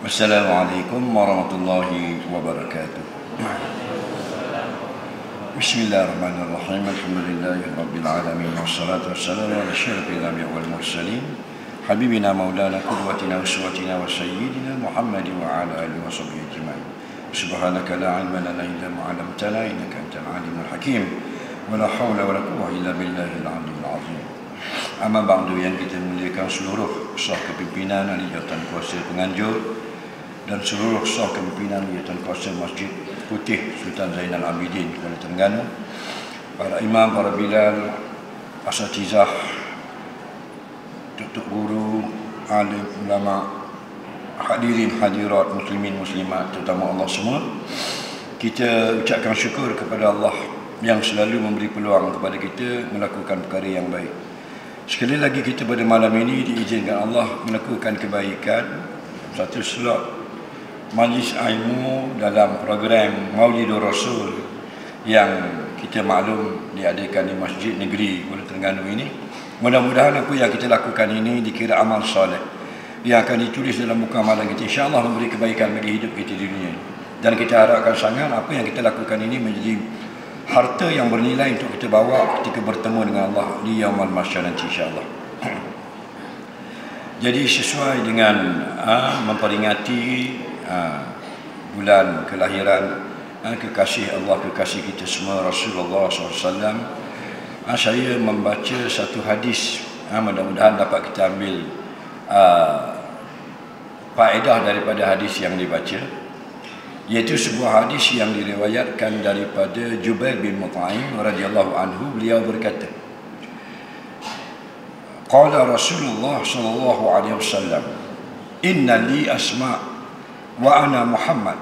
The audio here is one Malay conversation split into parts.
Assalamualaikum warahmatullahi wabarakatuh. Bismillahirrahmanirrahim. Alhamdulillahirabbil alamin wassalatu wassalamu ala asyrafil anbiya'i wal mursalin habibina maulana qudwatina uswatina wa sayyidina Muhammadin wa ala alihi wa sahbihi ajma'in. Subhanaka la ilma lana illa ma 'allamtana innaka antal alimul hakim. Wa la haula wa la quwwata illa billahil aliyyil azim. Amma ba'du, yang kita muliakan seluruh sah kepimpinan ahli jawatan kuasa penganjur dan seluruh sah kepimpinan jawatan kuasa Masjid Putih Sultan Zainal Abidin Kuala Terengganu, para imam, para bilal, asatizah, tutup guru, alim, ulama, hadirin hadirat, muslimin muslimat, terutama Allah semua. Kita ucapkan syukur kepada Allah yang selalu memberi peluang kepada kita melakukan perkara yang baik. Sekali lagi kita pada malam ini diizinkan Allah melakukan kebaikan satu slot majlis ilmu dalam program Maulidur Rasul yang kita maklum diadakan di Masjid Negeri Kuala Terengganu ini. Mudah-mudahan apa yang kita lakukan ini dikira amal soleh yang akan ditulis dalam muka amalan kita, insya-Allah memberi kebaikan bagi hidup kita di dunia. Dan kita harapkan sangat apa yang kita lakukan ini menjadi harta yang bernilai untuk kita bawa ketika bertemu dengan Allah di yaumul mahsyar nanti, insya-Allah. Jadi sesuai dengan memperingati bulan kelahiran kekasih Allah, kekasih kita semua, Rasulullah SAW, saya membaca satu hadis. Mudah-mudahan dapat kita ambil faedah daripada hadis yang dibaca, iaitu sebuah hadis yang diriwayatkan daripada Jubair bin Mut'im radhiyallahu anhu. Beliau berkata, qala Rasulullah sallallahu alaihi wasallam, inna li asma' wa ana Muhammad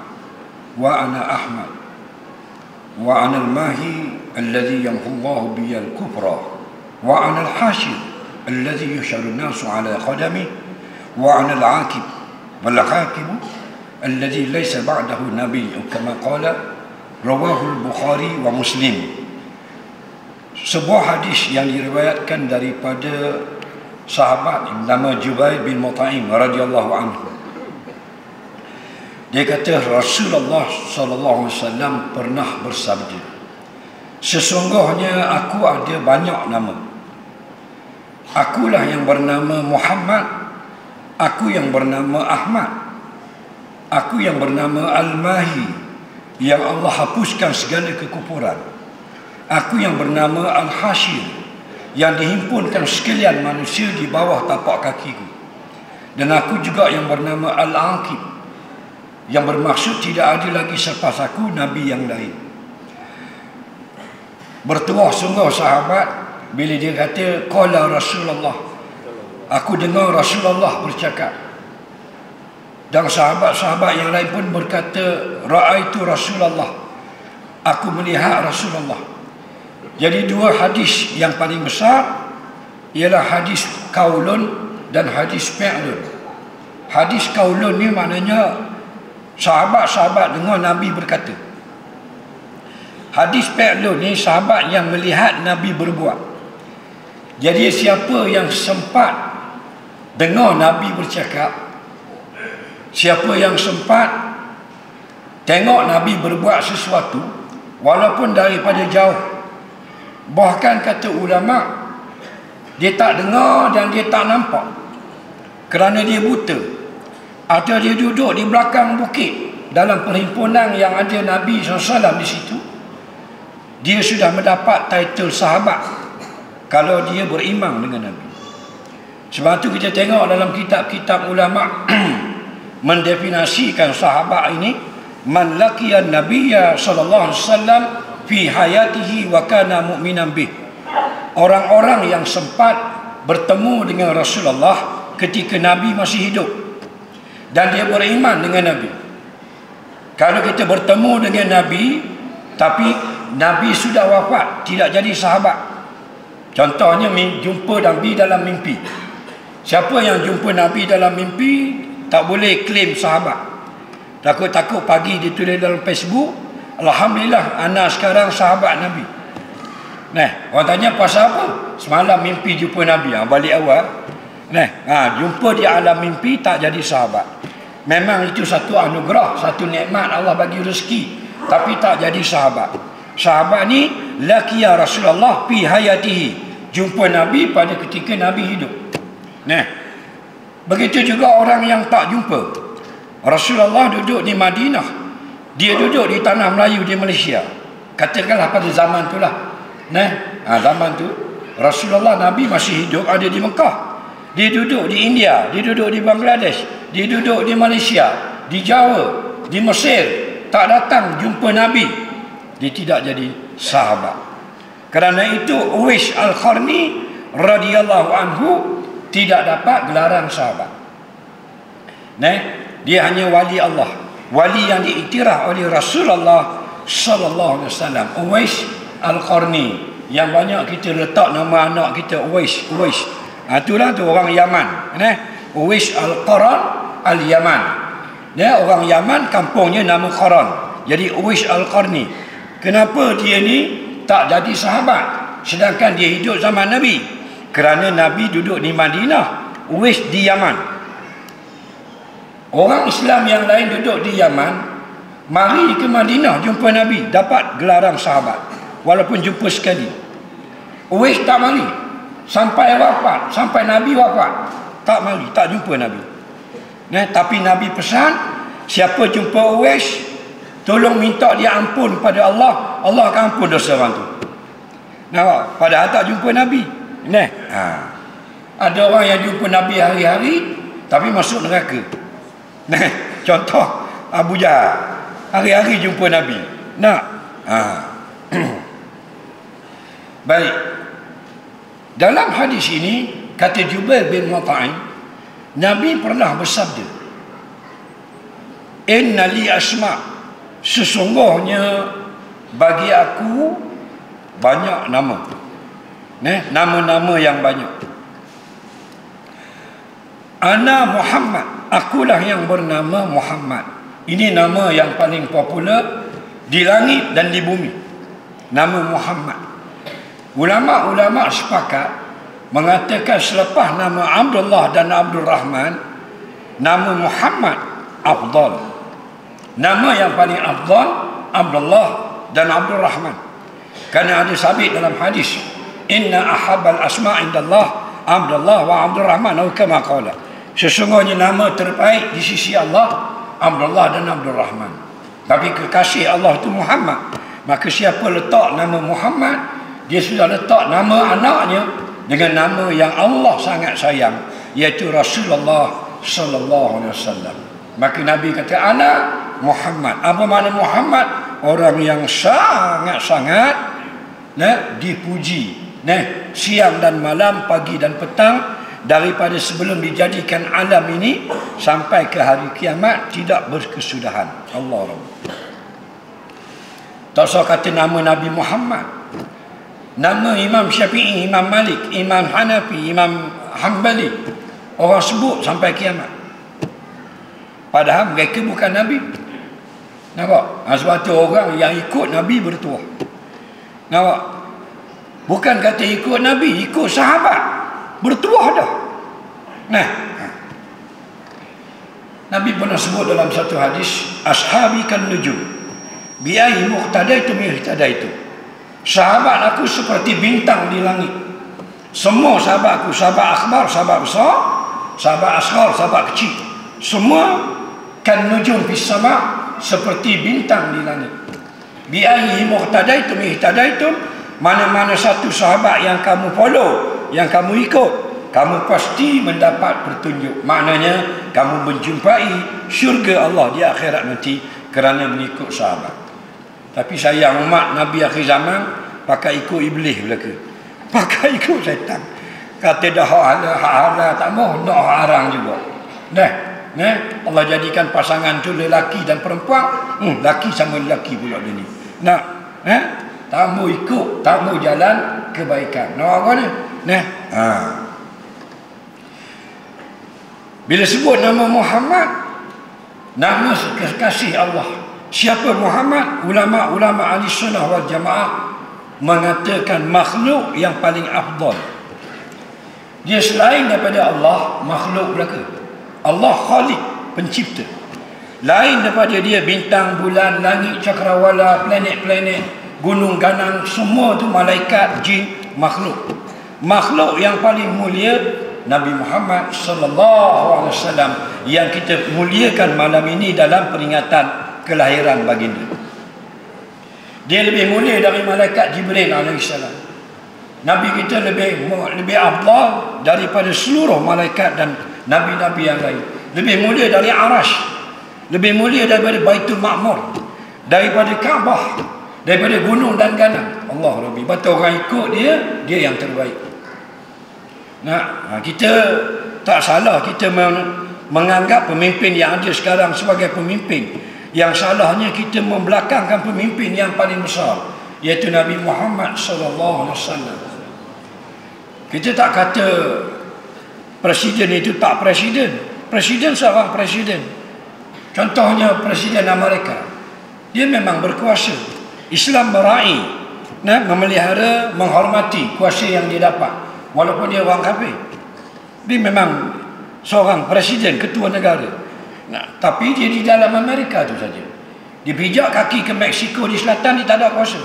wa ana Ahmad wa ana al-mahi alladhi yamhu Allah bi al-kufra wa ana al-hashir alladhi yusharu an-nasu ala qadami wa ana al-aqib wal hakim alladhi laysa ba'dahu nabiy kama qala rawahu al-Bukhari wa Muslim. Sebuah hadis yang diriwayatkan daripada sahabat nama Jubair bin Mut'im radhiyallahu anhu. Dia kata Rasulullah sallallahu alaihi wasallam pernah bersabda, sesungguhnya aku ada banyak nama. Akulah yang bernama Muhammad, aku yang bernama Ahmad, aku yang bernama Al-Mahi, yang Allah hapuskan segala kekufuran, aku yang bernama Al-Hashir, yang dihimpunkan sekalian manusia di bawah tapak kakiku, dan aku juga yang bernama Al-Aqib, yang bermaksud tidak ada lagi selepas aku Nabi yang lain. Bertuah sungguh sahabat bila dia kata qala Rasulullah, aku dengar Rasulullah bercakap. Dan sahabat-sahabat yang lain pun berkata ra'aitu Rasulullah, aku melihat Rasulullah. Jadi dua hadis yang paling besar ialah hadis qaulun dan hadis fi'lun. Hadis qaulun ni maknanya sahabat-sahabat dengar Nabi berkata. Hadis fi'lun ni sahabat yang melihat Nabi berbuat. Jadi siapa yang sempat dengar Nabi bercakap, siapa yang sempat tengok Nabi berbuat sesuatu walaupun daripada jauh, bahkan kata ulama dia tak dengar dan dia tak nampak kerana dia buta, atau dia duduk di belakang bukit dalam perhimpunan yang ada Nabi SAW di situ, dia sudah mendapat title sahabat kalau dia beriman dengan Nabi. Sebab itu kita tengok dalam kitab-kitab ulama mendefinisikan sahabat ini, man laqiyan nabiyya sallallahu alaihi wasallam fi hayatihi wa kana mu'minan bih, orang-orang yang sempat bertemu dengan Rasulullah ketika Nabi masih hidup dan dia beriman dengan Nabi. Kalau kita bertemu dengan Nabi tapi Nabi sudah wafat, tidak jadi sahabat. Contohnya jumpa Nabi dalam mimpi. Siapa yang jumpa Nabi dalam mimpi tak boleh klaim sahabat. Takut-takut pagi ditulis dalam Facebook, alhamdulillah ana sekarang sahabat Nabi. Nah, orang tanya pasal apa? Semalam mimpi jumpa Nabi. Balik awal. Jumpa di alam mimpi tak jadi sahabat. Memang itu satu anugerah, satu nikmat Allah bagi rezeki, tapi tak jadi sahabat. Sahabat ni laqiya Rasulullah fi hayatihi, jumpa Nabi pada ketika Nabi hidup. Nah, begitu juga orang yang tak jumpa. Rasulullah duduk di Madinah, dia duduk di tanah Melayu di Malaysia. Katakanlah pada zaman tu lah. Nah, zaman tu Rasulullah Nabi masih hidup, ada di Mekah. Dia duduk di India, dia duduk di Bangladesh, dia duduk di Malaysia, di Jawa, di Mesir, tak datang jumpa Nabi, dia tidak jadi sahabat. Kerana itu Uwais Al-Qarni radhiyallahu anhu tidak dapat gelaran sahabat. Nah, dia hanya wali Allah, wali yang diiktiraf oleh Rasulullah sallallahu alaihi wasallam. Uwais Al-Qarni, yang banyak kita letak nama anak kita Uwais. Itulah tu orang Yaman. Uwais Al-Qaran Al-Yaman. Orang Yaman, kampungnya nama Qaran. Jadi Uwais Al-Qarni. Kenapa dia ni tak jadi sahabat sedangkan dia hidup zaman Nabi? Kerana Nabi duduk di Madinah, Uwais di Yaman. Orang Islam yang lain duduk di Yaman, mari ke Madinah jumpa Nabi, dapat gelaran sahabat walaupun jumpa sekali. Uwais tak mari sampai wafat, sampai Nabi wafat, tak mari, tak jumpa Nabi. Tapi Nabi pesan, siapa jumpa Uwais, tolong minta dia ampun pada Allah, Allah akan ampun dosa orang tu. Padahal tak jumpa Nabi. Ada orang yang jumpa Nabi hari-hari tapi masuk neraka. Contoh Abu Jahal, hari-hari jumpa Nabi. Baik. Dalam hadis ini, kata Jubair bin Mut'im, Nabi pernah bersabda, "Inna li asma', sesungguhnya bagi aku banyak nama." Nama-nama yang banyak. Ana Muhammad, akulah yang bernama Muhammad. Ini nama yang paling popular di langit dan di bumi. Nama Muhammad. Ulama-ulama sepakat mengatakan selepas nama Abdullah dan Abdul Rahman, nama Muhammad afdal. Nama yang paling afdal Abdullah dan Abdul Rahman. Kerana ada sabit dalam hadis, inna ahabbal asma' indallah Abdullah wa Abdul Rahman, atau kama qala. Sesungguhnya nama terbaik di sisi Allah Abdullah dan Abdul Rahman. Tapi kekasih Allah itu Muhammad. Maka siapa letak nama Muhammad, dia sudah letak nama anaknya dengan nama yang Allah sangat sayang, iaitu Rasulullah sallallahu alaihi wasallam. Maka Nabi kata, ana Muhammad. Apa makna Muhammad? Orang yang sangat-sangat dipuji, siang dan malam, pagi dan petang, daripada sebelum dijadikan alam ini sampai ke hari kiamat, tidak berkesudahan. Allah Rabb. Tak usah kata nama Nabi Muhammad. Nama Imam Syafi'i, Imam Malik, Imam Hanafi, Imam Hanbali, orang sebut sampai kiamat. Padahal mereka bukan Nabi. Nampak? Sebab tu orang yang ikut Nabi bertuah. Nampak? Bukan kata ikut Nabi, ikut sahabat, bertuah dah. Nabi pernah sebut dalam satu hadis, ashabi kan nujum, bi'ayyi muqtadaitum ihtadaitum. Sahabat aku seperti bintang di langit. Semua sahabat aku, sahabat akhbar, sahabat besar, sahabat asghar, sahabat kecil, semua kan nujum fis sama', seperti bintang di langit. Bi'ayyi muqtadaitum ihtadaitum, mana-mana satu sahabat yang kamu follow, yang kamu ikut, kamu pasti mendapat petunjuk. Maknanya kamu menjumpai syurga Allah di akhirat nanti kerana mengikut sahabat. Tapi sayang umat Nabi akhir zaman pakai ikut iblis belaka. Pakai ikut syaitan. Kata dah hak halal tak mau, nak haram juga. Allah jadikan pasangan tu lelaki dan perempuan, lelaki sama lelaki pula dia ni. Tak mau ikut, tak mau jalan kebaikan. Nak apa ni? Bila sebut nama Muhammad, nama kekasih Allah. Siapa Muhammad? Ulama-ulama ahli sunnah wal jamaah mengatakan makhluk yang paling afdal. Dia selain daripada Allah, makhluk belaka. Allah Khaliq, pencipta. Lain daripada dia bintang, bulan, langit, cakrawala, planet-planet, gunung ganang, semua tu malaikat, jin, makhluk. Makhluk yang paling mulia Nabi Muhammad sallallahu alaihi wasallam yang kita muliakan malam ini dalam peringatan kelahiran baginda. Dia lebih mulia dari malaikat Jibril alaihi salam. Nabi kita lebih afdal daripada seluruh malaikat dan nabi-nabi yang lain. Lebih mulia dari Arash, lebih mulia daripada Baitul Ma'mur, daripada Kaabah, daripada gunung dan ganang. Allah Rabbi, betul orang ikut dia yang terbaik. Nah, kita tak salah kita menganggap pemimpin yang ada sekarang sebagai pemimpin. Yang salahnya kita membelakangkan pemimpin yang paling besar, iaitu Nabi Muhammad sallallahu alaihi wasallam. Kita tak kata presiden itu tak presiden. Presiden seorang presiden. Contohnya Presiden Amerika. Dia memang berkuasa. Islam meraih, memelihara, menghormati kuasa yang dia dapat. Walaupun dia orang kafir. Dia memang seorang presiden, ketua negara. Tapi dia di dalam Amerika tu saja. Dia pijak kaki ke Mexico di selatan, dia tak ada kuasa.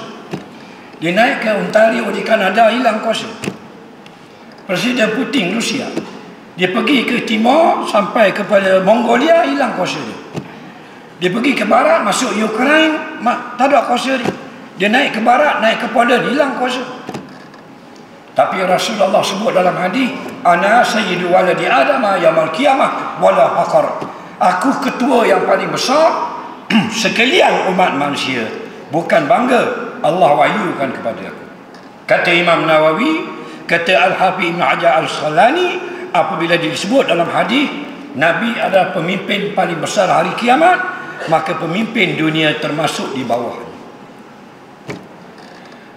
Dia naik ke Ontario di Kanada, hilang kuasa. Presiden Putin Rusia, dia pergi ke timur sampai kepada Mongolia, hilang kuasa dia. Dia pergi ke barat, masuk Ukraine, tak ada kuasa dia. Dia naik ke barat, naik ke Poland, hilang kuasa. Tapi Rasulullah sebut dalam hadis, ana sayyidu waladi Adam yaumil qiyamah wala faqar. Aku ketua yang paling besar sekalian umat manusia, bukan bangga, Allah wahyukan kepada aku. Kata Imam Nawawi, kata Al-Hafiz Ibn Hajar Al-Asqalani, apabila disebut dalam hadis Nabi adalah pemimpin paling besar hari kiamat, maka pemimpin dunia termasuk di bawah.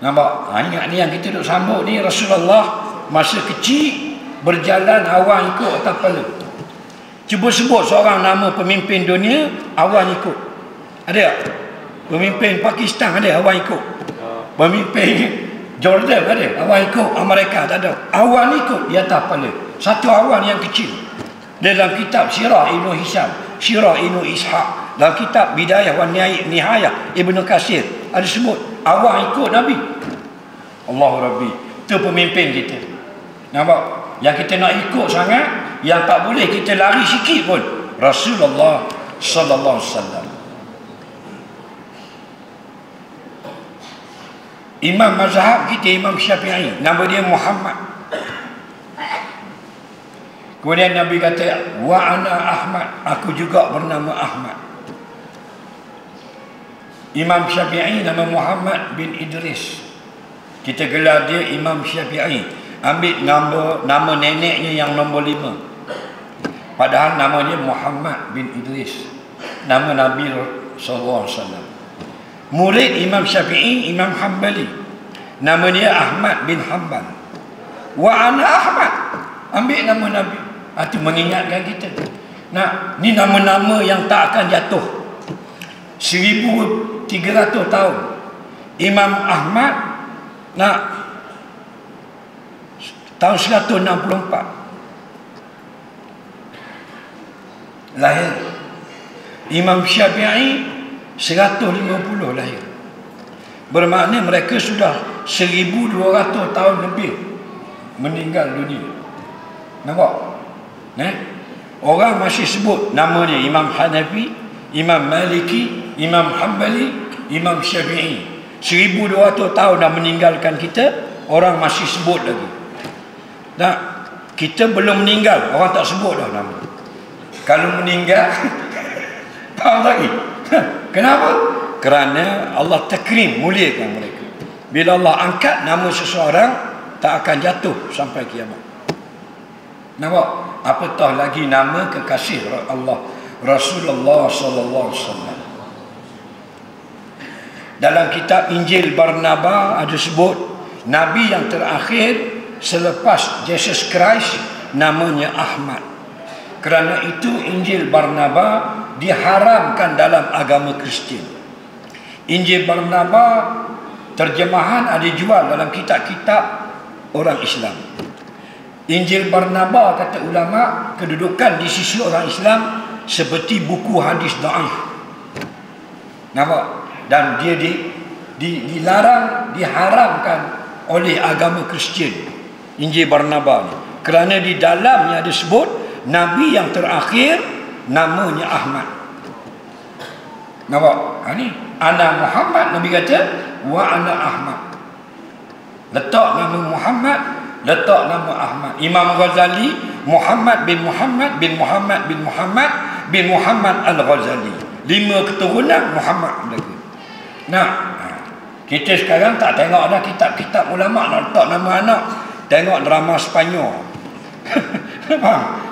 Nampak? Ingat ni yang kita duk sambut ni, Rasulullah masa kecil berjalan awan ikut atas kepala. Cuba sebut seorang nama pemimpin dunia, awan ikut. Ada tak? Pemimpin Pakistan ada, awan ikut. Pemimpin Jordan ada, awan ikut. Amerika tak ada, awan ikut di atas kepala. Satu awan yang kecil. Dalam kitab Sirah Ibn Hisham, Sirah Ibn Ishaq, dalam kitab Bidayah wa Nihayah Ibn Katsir, ada sebut awan ikut Nabi. Allah Rabbi, itu pemimpin kita. Nampak? Yang kita nak ikut sangat, yang tak boleh kita lari sikit pun, Rasulullah sallallahu alaihi wasallam. Imam mazhab kita Imam Syafi'i, nama dia Muhammad. Kemudian Nabi kata, wa ana Ahmad, aku juga bernama Ahmad. Imam Syafi'i nama Muhammad bin Idris. Kita gelar dia Imam Syafi'i. Ambil nama neneknya yang nombor 5. Padahal namanya Muhammad bin Idris, nama Nabi sallallahu alaihi wasallam. Murid Imam Syafi'i, Imam Hanbali, nama dia Ahmad bin Hanbal. Wa ana Ahmad, ambil nama Nabi. Itu mengingatkan kita. Nah, ni nama-nama yang tak akan jatuh. 1300 tahun. Imam Ahmad, tahun 164 lahir. Imam Syafi'i 150 lahir. Bermakna mereka sudah 1200 tahun lebih meninggal dunia. Nampak? Orang masih sebut nama dia Imam Hanafi, Imam Maliki, Imam Hanbali, Imam Syafi'i. 1200 tahun dah meninggalkan kita, orang masih sebut lagi. Kita belum meninggal, orang tak sebut dah nama. Kalau meninggal faham lagi. Kenapa? Kerana Allah takrim, muliakan mereka. Bila Allah angkat nama seseorang, tak akan jatuh sampai kiamat. Nampak? Apatah lagi nama kekasih Allah, Rasulullah sallallahu alaihi wasallam. Dalam kitab Injil Barnaba ada sebut Nabi yang terakhir selepas Jesus Christ namanya Ahmad. Kerana itu Injil Barnaba diharamkan dalam agama Kristian. Injil Barnaba terjemahan ada jual dalam kitab-kitab orang Islam. Injil Barnaba, kata ulama, kedudukan di sisi orang Islam seperti buku hadis dhaif. Nampak? Dan dia dilarang, diharamkan oleh agama Kristian, Injil Barnabas ni. Kerana di dalamnya ada sebut Nabi yang terakhir namanya Ahmad. Nampak? Ni ana Muhammad, Nabi kata wa ana Ahmad. Letak nama Muhammad, letak nama Ahmad. Imam Ghazali Muhammad bin Muhammad bin Muhammad bin Muhammad bin Muhammad Al-Ghazali. 5 keturunan Muhammad lagi. Nah, kita sekarang tak tengok dah kitab-kitab ulama nak letak nama anak. Tengok drama Sepanyol.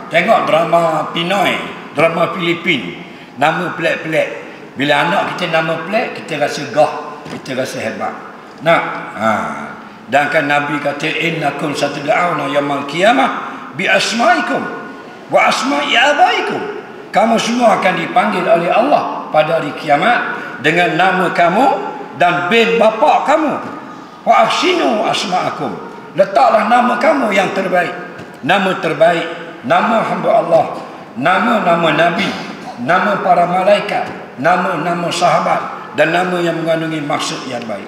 Tengok drama Pinoy, drama Filipin. Nama pelik-pelik. Bila anak kita nama pelik, kita rasa gah, kita rasa hebat. Nah, dan kan Nabi kata innakum satad'una yaumil qiyamah bi asma'ikum wa asma'i abaikum. Kamu semua akan dipanggil oleh Allah pada hari kiamat dengan nama kamu dan bin bapa kamu. Wa ahsinu asma'akum. Letaklah nama kamu yang terbaik. Nama terbaik, nama hamba Allah, nama-nama nabi, nama para malaikat, nama-nama sahabat, dan nama yang mengandungi maksud yang baik.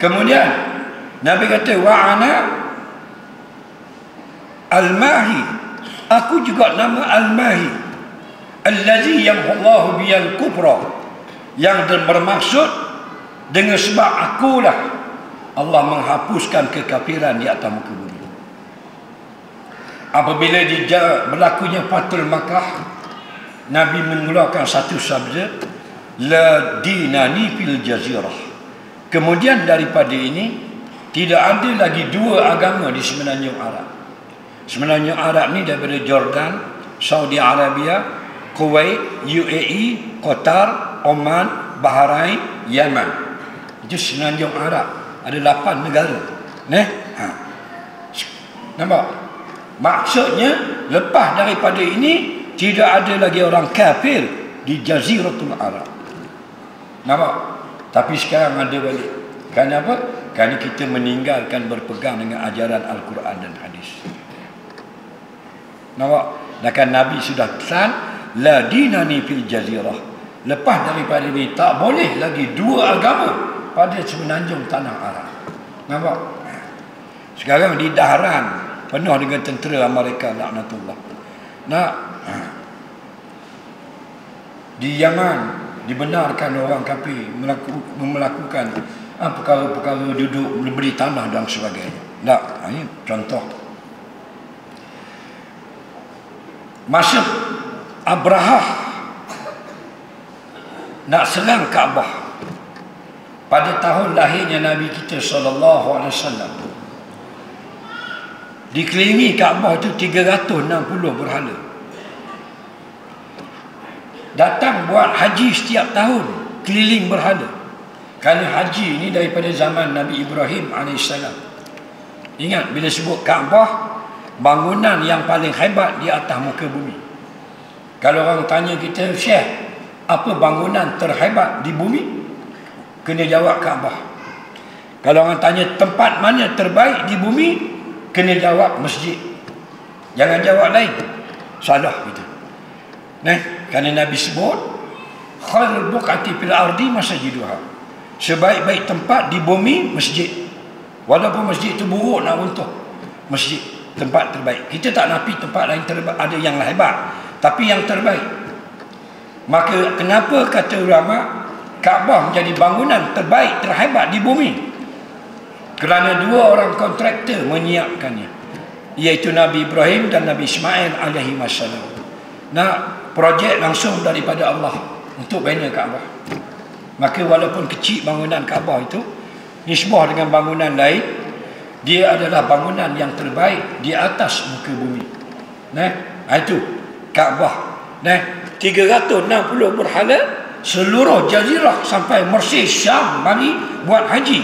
Kemudian Nabi kata wa ana al-mahi, aku juga nama al-mahi, allazi yamhullahu biyal kufra, yang bermaksud dengan sebab akulah Allah menghapuskan kekafiran di atas muka bumi. Apabila berlakunya Fathul Makkah, Nabi mengeluarkan satu sabda, la dinani fil jazirah. Kemudian daripada ini tidak ada lagi 2 agama di Semenanjung Arab. Semenanjung Arab ni daripada Jordan, Saudi Arabia, Kuwait, UAE, Qatar, Oman, Bahrain, Yaman. Itu Semenanjung Arab. Ada 8 negara. Nampak? Maksudnya lepas daripada ini tidak ada lagi orang kafir di Jaziratul Arab. Nampak? Tapi sekarang ada balik. Kerana apa? Kerana kita meninggalkan berpegang dengan ajaran Al-Quran dan hadis. Nampak? Dan kan Nabi sudah pesan la dinani fil jazirah. Lepas daripada ini tak boleh lagi 2 agama pada semenanjung tanah Arab. Nampak? Sekarang di Dahran penuh dengan tentera Amerika laknatullah. Di Yaman dibenarkan orang kafir melakukan perkara-perkara duduk memberi tanah dan sebagainya. Ini contoh. Masa Abrahah nak serang Kaabah pada tahun lahirnya Nabi kita SAW, dikelilingi Kaabah itu 360 berhala. Datang buat haji setiap tahun, keliling berhala. Kerana haji ini daripada zaman Nabi Ibrahim AS. Ingat bila sebut Kaabah, bangunan yang paling hebat di atas muka bumi. Kalau orang tanya kita, Syekh, apa bangunan terhebat di bumi? Kena jawab Kaabah. Kalau orang tanya tempat mana terbaik di bumi, kena jawab masjid. Jangan jawab lain. Salah gitu. Kerana Nabi sebut khairul buqati fil ardi masjiduha. Sebaik-baik tempat di bumi masjid. Walaupun masjid itu buruk nak runtuh, masjid tempat terbaik. Kita tak nafi tempat lain terbaik, ada yang hebat, tapi yang terbaik. Maka kenapa kata ulama Kaabah menjadi bangunan terbaik, terhebat di bumi? Kerana 2 orang kontraktor menyiapkannya, iaitu Nabi Ibrahim dan Nabi Ismail alaihi wassalam. Projek langsung daripada Allah untuk bina Kaabah. Maka walaupun kecil bangunan Kaabah itu, nisbah dengan bangunan lain, dia adalah bangunan yang terbaik di atas muka bumi. Itu Kaabah. 360 berhala, seluruh jazirah sampai Mesir, Syam mari buat haji.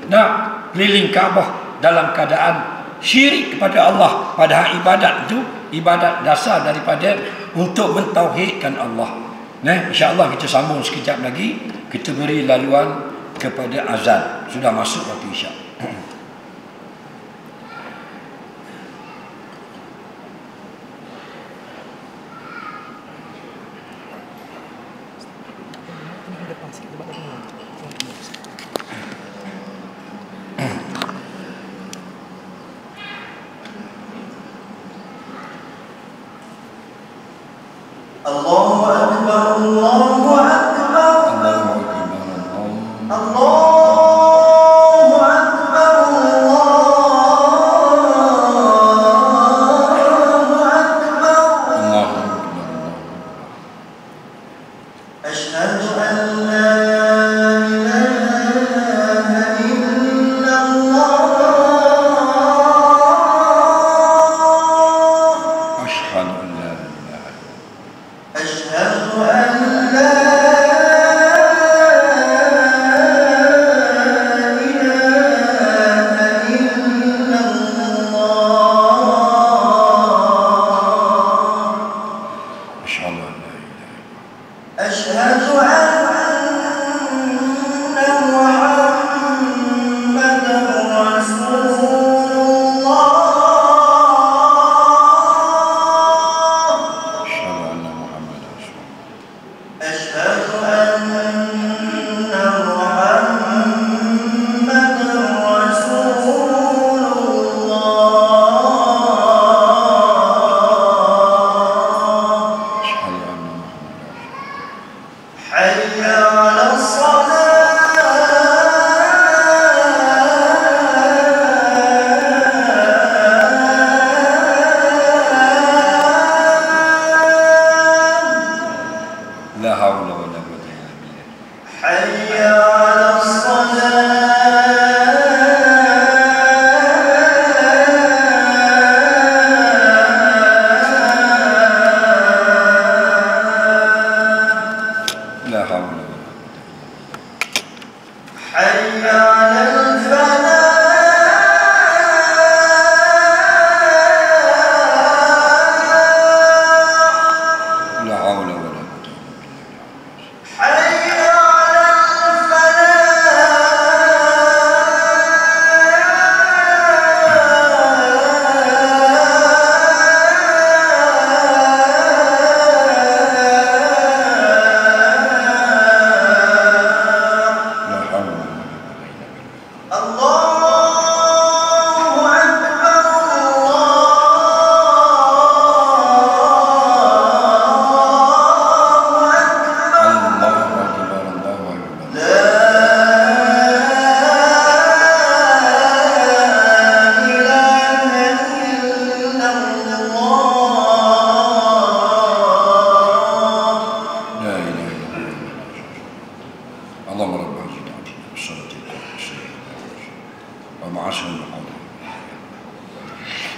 Keliling Kaabah dalam keadaan syirik kepada Allah. Padahal ibadat itu ibadat dasar daripada untuk mentauhidkan Allah. InsyaAllah kita sambung sekejap lagi. Kita beri laluan kepada azan. Sudah masuk waktu isyak.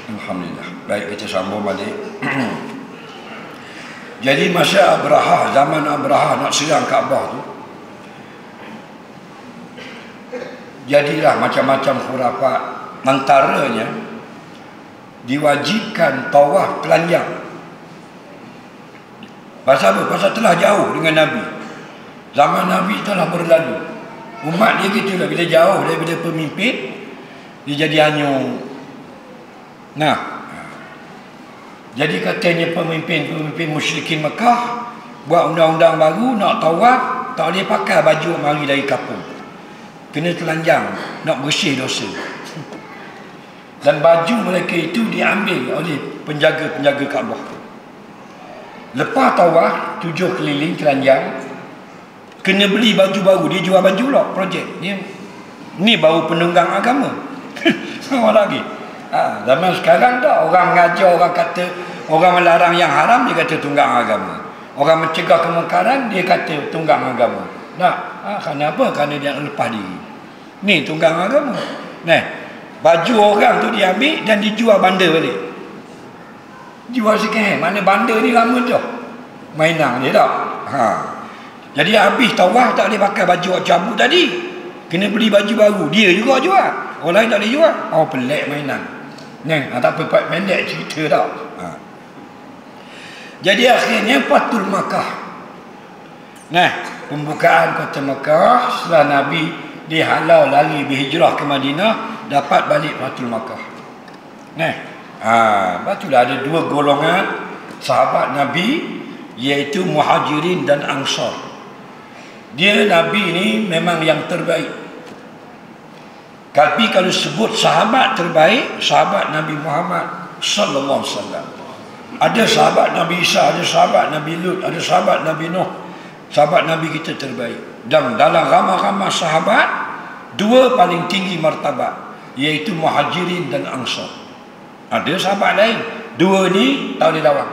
Alhamdulillah. Baik, kita sambung balik. Jadi masa Abraha, zaman Abraha nak serang Kaabah tu, jadilah macam-macam khurafat. Antaranya diwajibkan tawaf telanjang. Pasal apa? Pasal telah jauh dengan Nabi. Zaman Nabi telah berlalu. Umat dia gitu lah, bila jauh daripada pemimpin, dia jadi hanyut. Nah, jadi katanya pemimpin musyrikin Mekah buat undang-undang baru, nak tawaf tak boleh pakai baju mari dari kapung, kena telanjang, nak bersih dosa. Dan baju mereka itu diambil oleh penjaga-penjaga Kaabah. Lepas tawaf 7 keliling telanjang, kena beli baju baru. Dia jual baju lah, projek ni baru penunggang agama. Sama lagi. Zaman sekarang tak, orang mengajar, orang kata, orang melarang yang haram, dia kata tunggang agama. Orang mencegah kemungkaran, dia kata tunggang agama. Kerana apa? Kerana dia lepas diri. Ni tunggang agama. Nah, baju orang tu diambil dan dijual bandar balik. Jual sikit, mana bandar ni lama tu mainan dia tak. Jadi habis tawaf tak boleh pakai baju cabut tadi, kena beli baju baru. Dia juga jual, orang lain tak boleh jual. Pelik mainan. Tak apa, pendek cerita tak. Jadi akhirnya Fathul Makkah. Pembukaan kota Makkah setelah Nabi dihalau lari berhijrah ke Madinah, dapat balik Fathul Makkah. Itulah ada dua golongan sahabat Nabi, iaitu Muhajirin dan Ansar. Dia Nabi ni memang yang terbaik. Tapi kalau sebut sahabat terbaik, sahabat Nabi Muhammad sallallahu alaihi wasallam. Ada sahabat Nabi Isa, ada sahabat Nabi Lut, ada sahabat Nabi Nuh. Sahabat Nabi kita terbaik. Dan dalam ramai-ramai sahabat, dua paling tinggi martabat, iaitu Muhajirin dan Ansar. Ada sahabat lain, dua ni tak boleh lawan.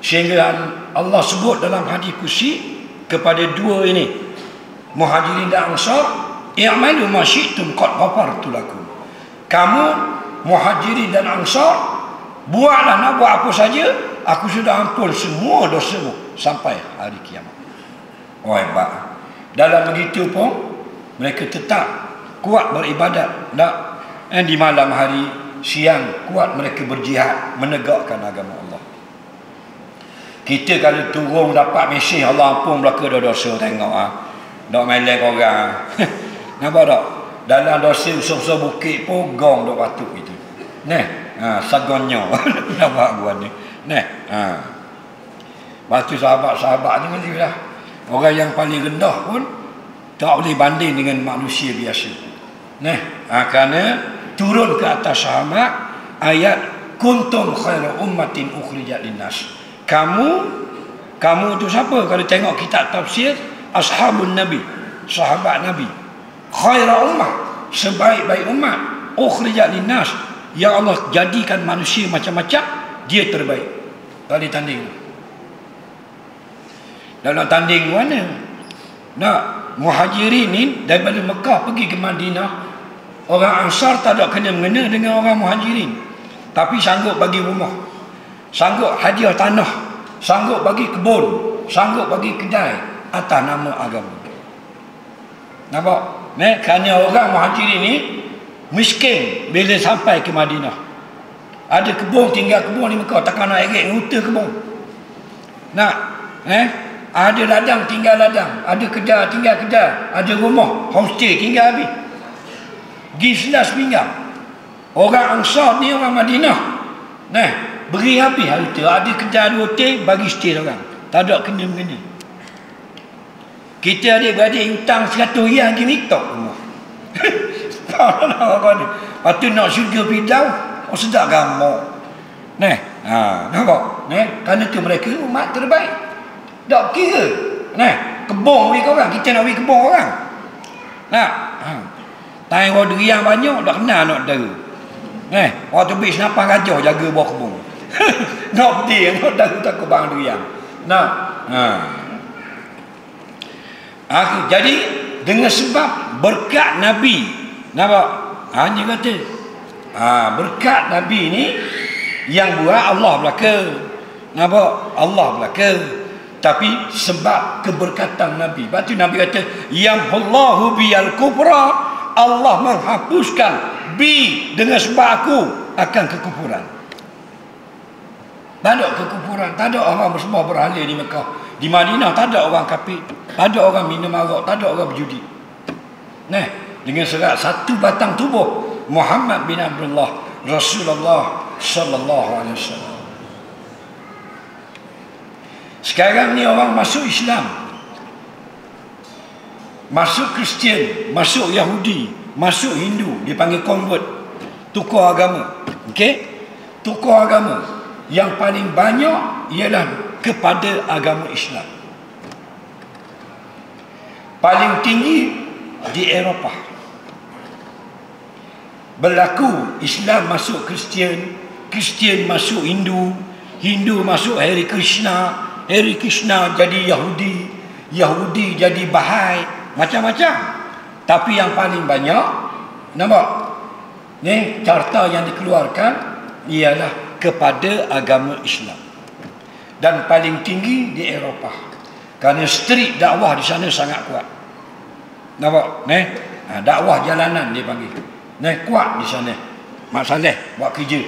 Sehingga Allah sebut dalam hadis kursi kepada dua ini, Muhajirin dan Ansar, i'malu ma syi'tum qad ghafartu lakum. Kamu Muhajirin dan Ansar, buatlah, nak buat apa saja, aku sudah ampun semua dosamu sampai hari kiamat. Hebat. Dalam begitu pun mereka tetap kuat beribadat. Di malam hari, siang kuat mereka berjihad menegakkan agama Allah. Kita kalau turun dapat mesej Allah ampun belaka dosa, tengok dok melek orang. Nampak tak? Dalam dosa usul-usul bukit pun gong dok batuk itu. Sagonnya. Nampak buat ni. Lepas tu sahabat-sahabat ni mesti lah, orang yang paling rendah pun tak boleh banding dengan manusia biasa. Kerana turun ke atas sahabat ayat kuntum khairu ummatin ukhrijat linnas. Kamu tu siapa? Kalau tengok kitab tafsir, ashabun Nabi, sahabat Nabi. Khairu ummah, sebaik-baik umat, ukhrijat linnas, yang Allah jadikan manusia macam-macam, dia terbaik. Tak ada tanding. Dan nak tanding mana? Muhajirin ni daripada Mekah pergi ke Madinah, orang Ansar tak ada kena-mengena dengan orang Muhajirin, tapi sanggup bagi rumah, sanggup hadiah tanah, sanggup bagi kebun, sanggup bagi kedai atas nama agama. Nampak? Kerana orang Muhajirin ni miskin bila sampai ke Madinah. Ada kebun, tinggal kebun di Mekah, takkan nak eret nguta kebun. Ada ladang, tinggal ladang. Ada kedai, tinggal kedai. Ada rumah, homestay, tinggal habis. Pergi selas pinggang. Orang Ansar ni, orang Madinah, beri habis harta. Ada kedai, ada hotel, bagi stay orang. Tak ada kena-mengena. Kita adik-beradik hutang 100 rial gini tak rumah. Lepas tu nak syurga Firdaus, sedap gamak. Nampak? Kerana tu mereka umat terbaik. Tak kira. Kebun bagi korang, kita nak bagi kebun orang. Tanya orang yang banyak, tak kenal nak dera. Waktu beri senapan gajah jaga bawah kebun. Nak pedih, nak dera takut bang deriang. Jadi dengan sebab berkat Nabi, nampak? Hanya kata berkat Nabi ni yang buat Allah belaka. Nampak? Allah belaka. Tapi sebab keberkatan Nabi. Lepas tu Nabi kata, yamhullahu biyal kufra, Allah menghapuskan bi dengan sebab aku akan kekufuran. Tak ada kekufuran, tak ada orang bersembah berhala di Mekah. Di Madinah tak ada orang kafir, tak ada orang minum arak, tak ada orang berjudi. Nah, dengan serat satu batang tubuh Muhammad bin Abdullah Rasulullah sallallahu alaihi wasallam. Sekarang ni orang masuk Islam, masuk Kristian, masuk Yahudi, masuk Hindu, dipanggil convert, tukar agama. Okey? Tukar agama yang paling banyak ialah kepada agama Islam. Paling tinggi di Eropah. Berlaku Islam masuk Kristian, Kristian masuk Hindu, Hindu masuk Hare Krishna, Hare Krishna jadi Yahudi, Yahudi jadi Bahai, macam-macam. Tapi yang paling banyak, nampak? Ni carta yang dikeluarkan ialah kepada agama Islam. Dan paling tinggi di Eropah. Kerana street dakwah di sana sangat kuat. Nampak? Dakwah jalanan dia panggil. Kuat di sana. Mak Saleh buat kerja.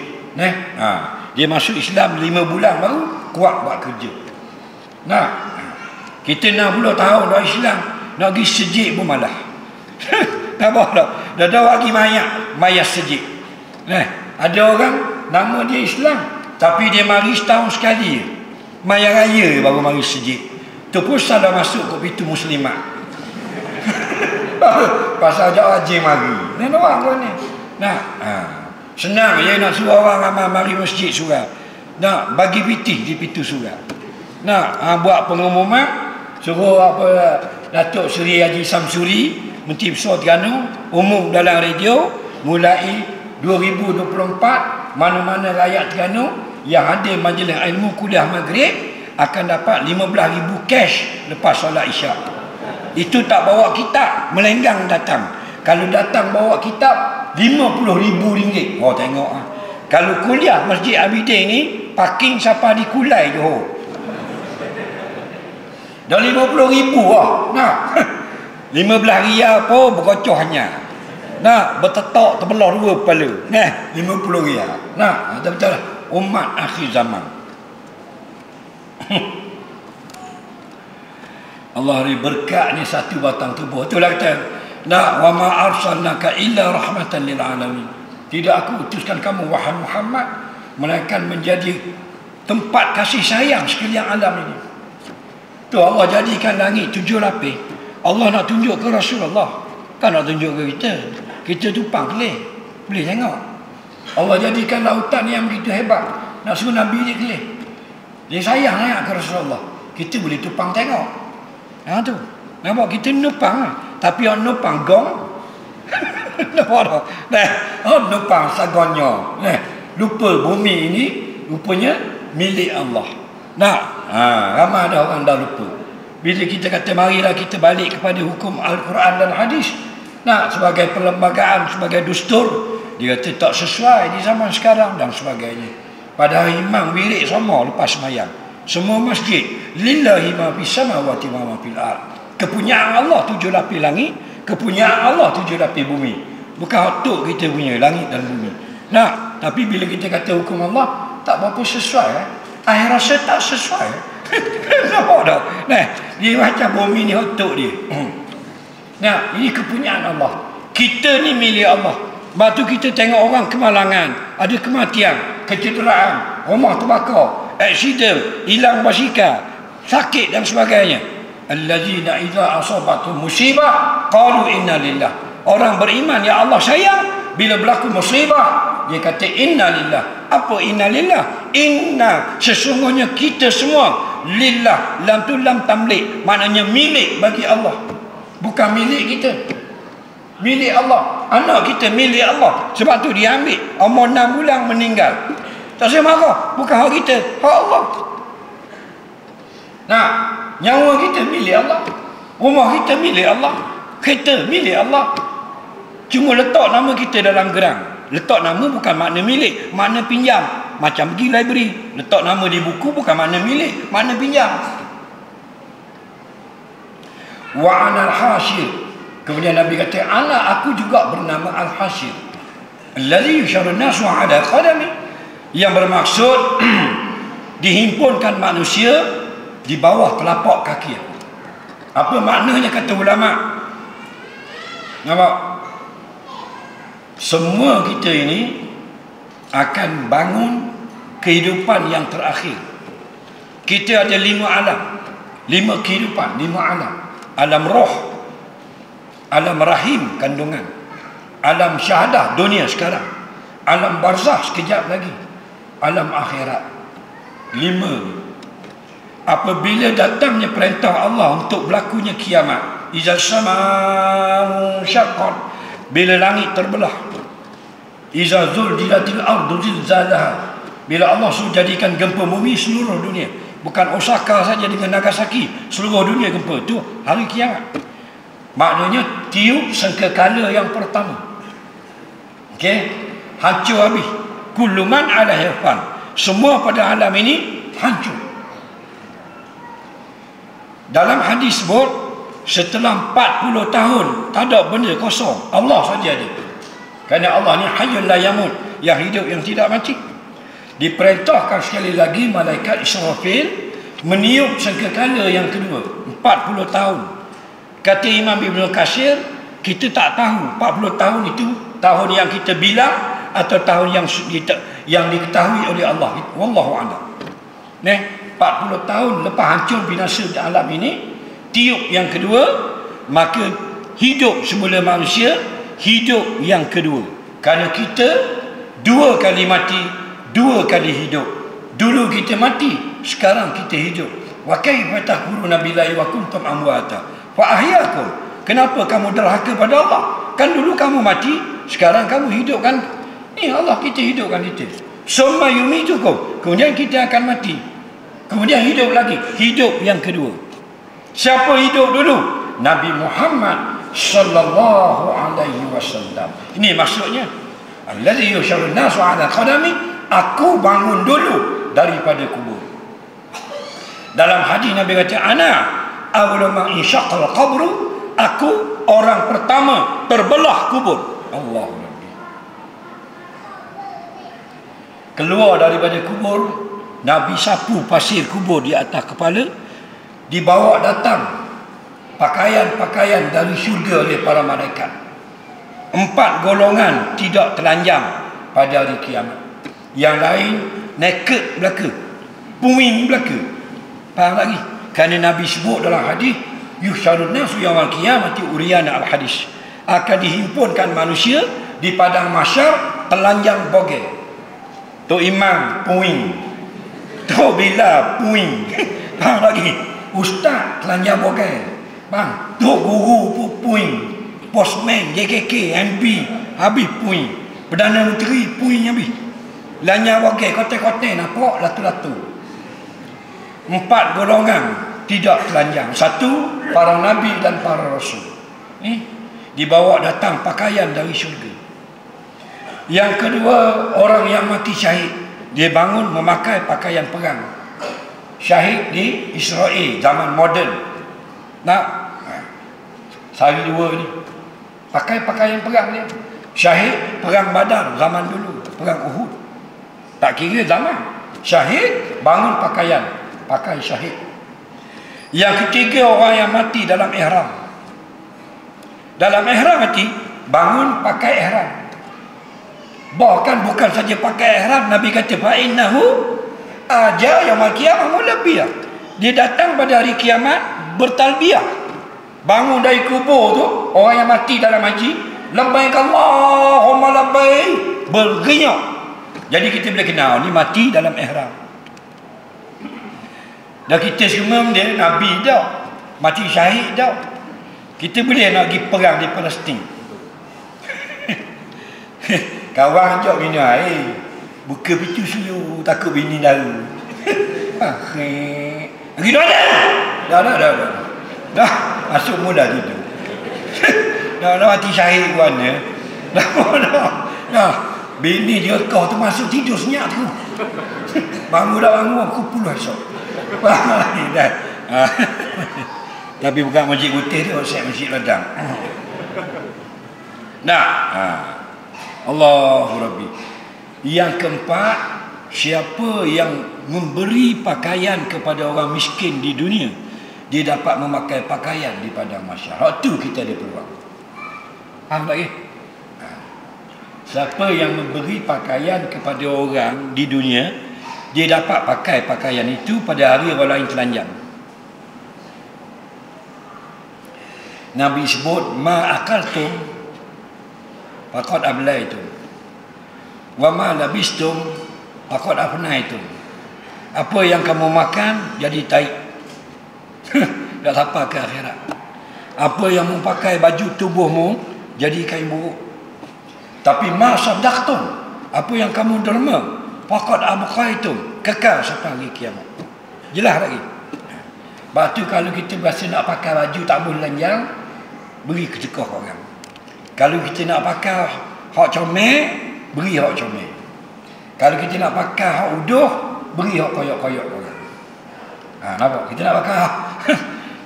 Dia masuk Islam 5 bulan baru kuat buat kerja. Kita 60 tahun dah Islam, nak pergi sejik pun malah. Nampak tak? Dah bagi mayat sejik. Ada orang nama dia Islam, tapi dia mari setahun sekali. Maya raya baru mari sejik. Tu pun salah masuk ke pintu muslimat. Pasal ajak wajib mari. Ni orang kau ni. Senang je nak suruh orang ramai mari masjid surau. Nak bagi pitih di pintu surau. Buat pengumuman, suruh Datuk Seri Haji Samsuri, Menteri Besar Terengganu, umum dalam radio, mulai 2024, mana-mana rakyat Terengganu yang hadir majlis ilmu kuliah maghrib akan dapat 15,000 cash lepas solat isyak. Itu tak bawa kitab, melenggang datang. Kalau datang bawa kitab, RM50,000. Oh tengok. Kalau kuliah Masjid Abidin ni, parking siapa di Kulai Johor. Dah RM50,000 lah. 15 riyal pun berkocohnya. Bertetok terbelah 2 kepala. 50 riyal. Betul-betul umat akhir zaman. Allah beri berkat ni satu batang tubuh. Itulah kata, wa ma arsalnaka illa rahmatan lil alamin. Tidak aku utuskan kamu wahai Muhammad melainkan menjadi tempat kasih sayang sekalian alam ini. Tu Allah jadikan langit 7 lapis. Allah nak tunjuk ke Rasulullah, kan nak tunjuk ke kita. Kita tumpang kelih, boleh tengok. Allah jadikan lautan yang begitu hebat, nak suruh Nabi dia kelih. Dia sayang ke Rasulullah. Kita boleh tumpang tengok. Tu. Nampak kita numpang, tapi orang numpang gong. Nampak tak? Numpang sagonyo. Lupa bumi ini rupanya milik Allah. Ramai ada orang dah lupa. Bila kita kata marilah kita balik kepada hukum Al-Quran dan Hadis, sebagai perlembagaan, sebagai dustur, dia kata tak sesuai di zaman sekarang dan sebagainya. Padahal imam wirid sama lepas semayang. Semua masjid lillahi ma fis samawati wa ma fil ard. Kepunyaan Allah 7 lapis langit, kepunyaan Allah 7 lapis bumi. Bukan hak kita punya langit dan bumi. Tapi bila kita kata hukum Allah tak berapa sesuai, saya rasa tak sesuai. Nampak tak? Dia macam bumi ni hak dia. Ini kepunyaan Allah. Kita ni milik Allah. Lepas tu kita tengok orang kemalangan, ada kematian, kecederaan, rumah terbakar, aksiden, hilang basikal, sakit dan sebagainya. Allazina idza asabatuhum musibah qalu inna lillah. Orang beriman ya Allah sayang, bila berlaku musibah dia kata inna lillah. Apa inna lillah? Inna, sesungguhnya kita semua, lillah, lam tu lam tamlik, maknanya milik bagi Allah, bukan milik kita, milik Allah. Anak kita milik Allah. Sebab tu dia ambil umur 6 bulan meninggal. Tak saya marah, bukan hak kita, hak Allah. Nyawa kita milik Allah, rumah kita milik Allah, kereta milik Allah. Cuma letak nama kita dalam gerang. Letak nama bukan makna milik, makna pinjam. Macam pergi library, letak nama di buku bukan makna milik, makna pinjam. Wa anal hasyir. Kemudian Nabi kata, ana aku juga bernama al-hasyir. Allazi yusyarun nasu ala qadami. Yang bermaksud dihimpunkan manusia di bawah telapak kaki aku. Apa maknanya kata ulama? Nampak? Semua kita ini akan bangun kehidupan yang terakhir. Kita ada 5 alam, 5 kehidupan, 5 alam. Alam roh, alam rahim kandungan, alam syahadah dunia sekarang, alam barzah sekejap lagi, alam akhirat. 5. Apabila datangnya perintah Allah untuk berlakunya kiamat, iza sama'u syaqqat, bila langit terbelah, iza zulzilatil ardu zilzalaha, bila Allah suruh jadikan gempa bumi seluruh dunia, bukan Osaka saja dengan Nagasaki, seluruh dunia gempa, itu hari kiamat. Maknanya tiup sangkakala yang pertama. Okey, hancur habis. Kullu man 'alaiha fan. Semua pada alam ini hancur. Dalam hadis sebut, setelah 40 tahun tak ada benda kosong, Allah saja ada. Kerana Allah ni hayyul la yamut, yang hidup yang tidak mati. Diperintahkan sekali lagi malaikat Israfil meniup sangkakala yang kedua, 40 tahun. Kata Imam Ibn Katsir, kita tak tahu 40 tahun itu tahun yang kita bilang atau tahun yang diketahui oleh Allah. Wallahu a'lam. 40 tahun lepas hancur binasa alam ini, tiup yang kedua, maka hidup semula manusia, hidup yang kedua. Kerana kita 2 kali mati, 2 kali hidup. Dulu kita mati, sekarang kita hidup. Wa kaifa tahkuruna billahi wa kuntum amwata fa ahyakum. Kenapa kamu derhaka pada Allah? Kan dulu kamu mati, sekarang kamu hidup kan? Ni Allah kita hidupkan kita. Summa yumitukum. Kemudian kita akan mati. Kemudian hidup lagi, hidup yang kedua. Siapa hidup dulu? Nabi Muhammad sallallahu alaihi wasallam. Ini maksudnya, allazi yusyarun nasu ala qadami, aku bangun dulu daripada kubur. Dalam hadis Nabi kata, ana awwalu man insyaqqal qabru, aku orang pertama terbelah kubur. Allah Nabi. Keluar daripada kubur, Nabi sapu pasir kubur di atas kepala, dibawa datang pakaian-pakaian dari syurga oleh para malaikat. 4 golongan tidak telanjang pada hari kiamat. Yang lain naked belaka, puing belaka. Faham lagi? Kerana Nabi sebut dalam hadis, yusyarun nasu yaumal qiyamati uriyana al-hadis, akan dihimpunkan manusia di padang mahsyar telanjang bogel. Tok Imam puing, Tok Bilal puing. Faham lagi? Ustaz telanjang bogel. Bang, Tok Guru pun puing. Postman, JKK, MB habis puing. Perdana Menteri puing habis. Telanjang bogel, kote-kote nampak latu-latu. 4 golongan tidak telanjang. 1, para nabi dan para rasul. Dibawa datang pakaian dari syurga. Yang kedua, orang yang mati syahid, dia bangun memakai pakaian perang. Syahid di Israel zaman moden. Nak sehari 2 ni pakai pakaian perang dia. Syahid perang Badar zaman dulu, perang Uhud. Tak kira zaman. Syahid bangun pakaian, pakai syahid. Yang ketiga, orang yang mati dalam ihram. Dalam ihram mati, bangun pakai ihram. Bahkan bukan saja pakai ihram, Nabi kata fa innahu aja yaumul qiyamah mulabbiya. Dia datang pada hari kiamat bertalbiyah. Bangun dari kubur tu, orang yang mati dalam haji, labbaik Allahumma labbaik, bergenyok. Jadi kita boleh kenal ni mati dalam ihram. Dan kita semua dia Nabi dah, mati syahid dah. Kita boleh nak pergi perang di Palestin. Kawan ajak bini air, buka pintu sulu, takut bini lalu. Pergi dah. Dah masuk mula tidur. Dah mati syahid mana? Nah, bini dia kau tu masuk tidur senyap tu. Bangun aku puluh esok. Dah. Tapi bukan masjid putih dia, masjid ladang. Nah, Allahu Rabbi. Yang keempat, siapa yang memberi pakaian kepada orang miskin di dunia, dia dapat memakai pakaian di padang mahsyar. Hak tu kita ada peluang. Faham tak? Siapa yang memberi pakaian kepada orang di dunia, dia dapat pakai pakaian itu pada hari orang lain telanjang. Nabi sebut ma akaltum faqad ablaitum wa ma labistum faqad afnaitum. Apa yang kamu makan jadi taik. Tak sampai ke akhirat. Apa yang memakai baju tubuhmu jadi kain buruk. Tapi ma sadaqtum, apa yang kamu derma faqad abqaitum, kekal sampai hari kiamat. Jelas lagi. Batu kalau kita berasa nak pakai baju tak boleh telanjang, beri ketekah orang. Kalau kita nak pakai hak comel, beri hak comel. Kalau kita nak pakai hak uduh, beri hak koyak-koyak orang. Nampak? Kita nak pakai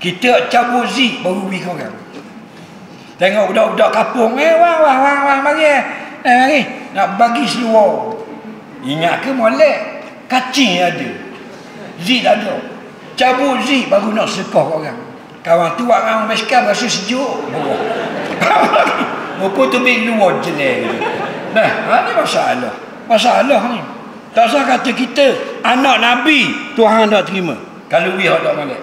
kita cabut zik baru beri orang. Tengok budak-budak kapung, wang, mari. Nak bagi seluar. Ingat ke molek? Kacing ada. Zik tak ada. Cabut zik baru nak sedekah orang. Kawan tu orang basikal rasa sejuk. Rupa tu big luar jelek. Nah, ni masalah. Masalah ni. Tak usah kata kita anak Nabi, Tuhan tak terima. Kalau we tak molek.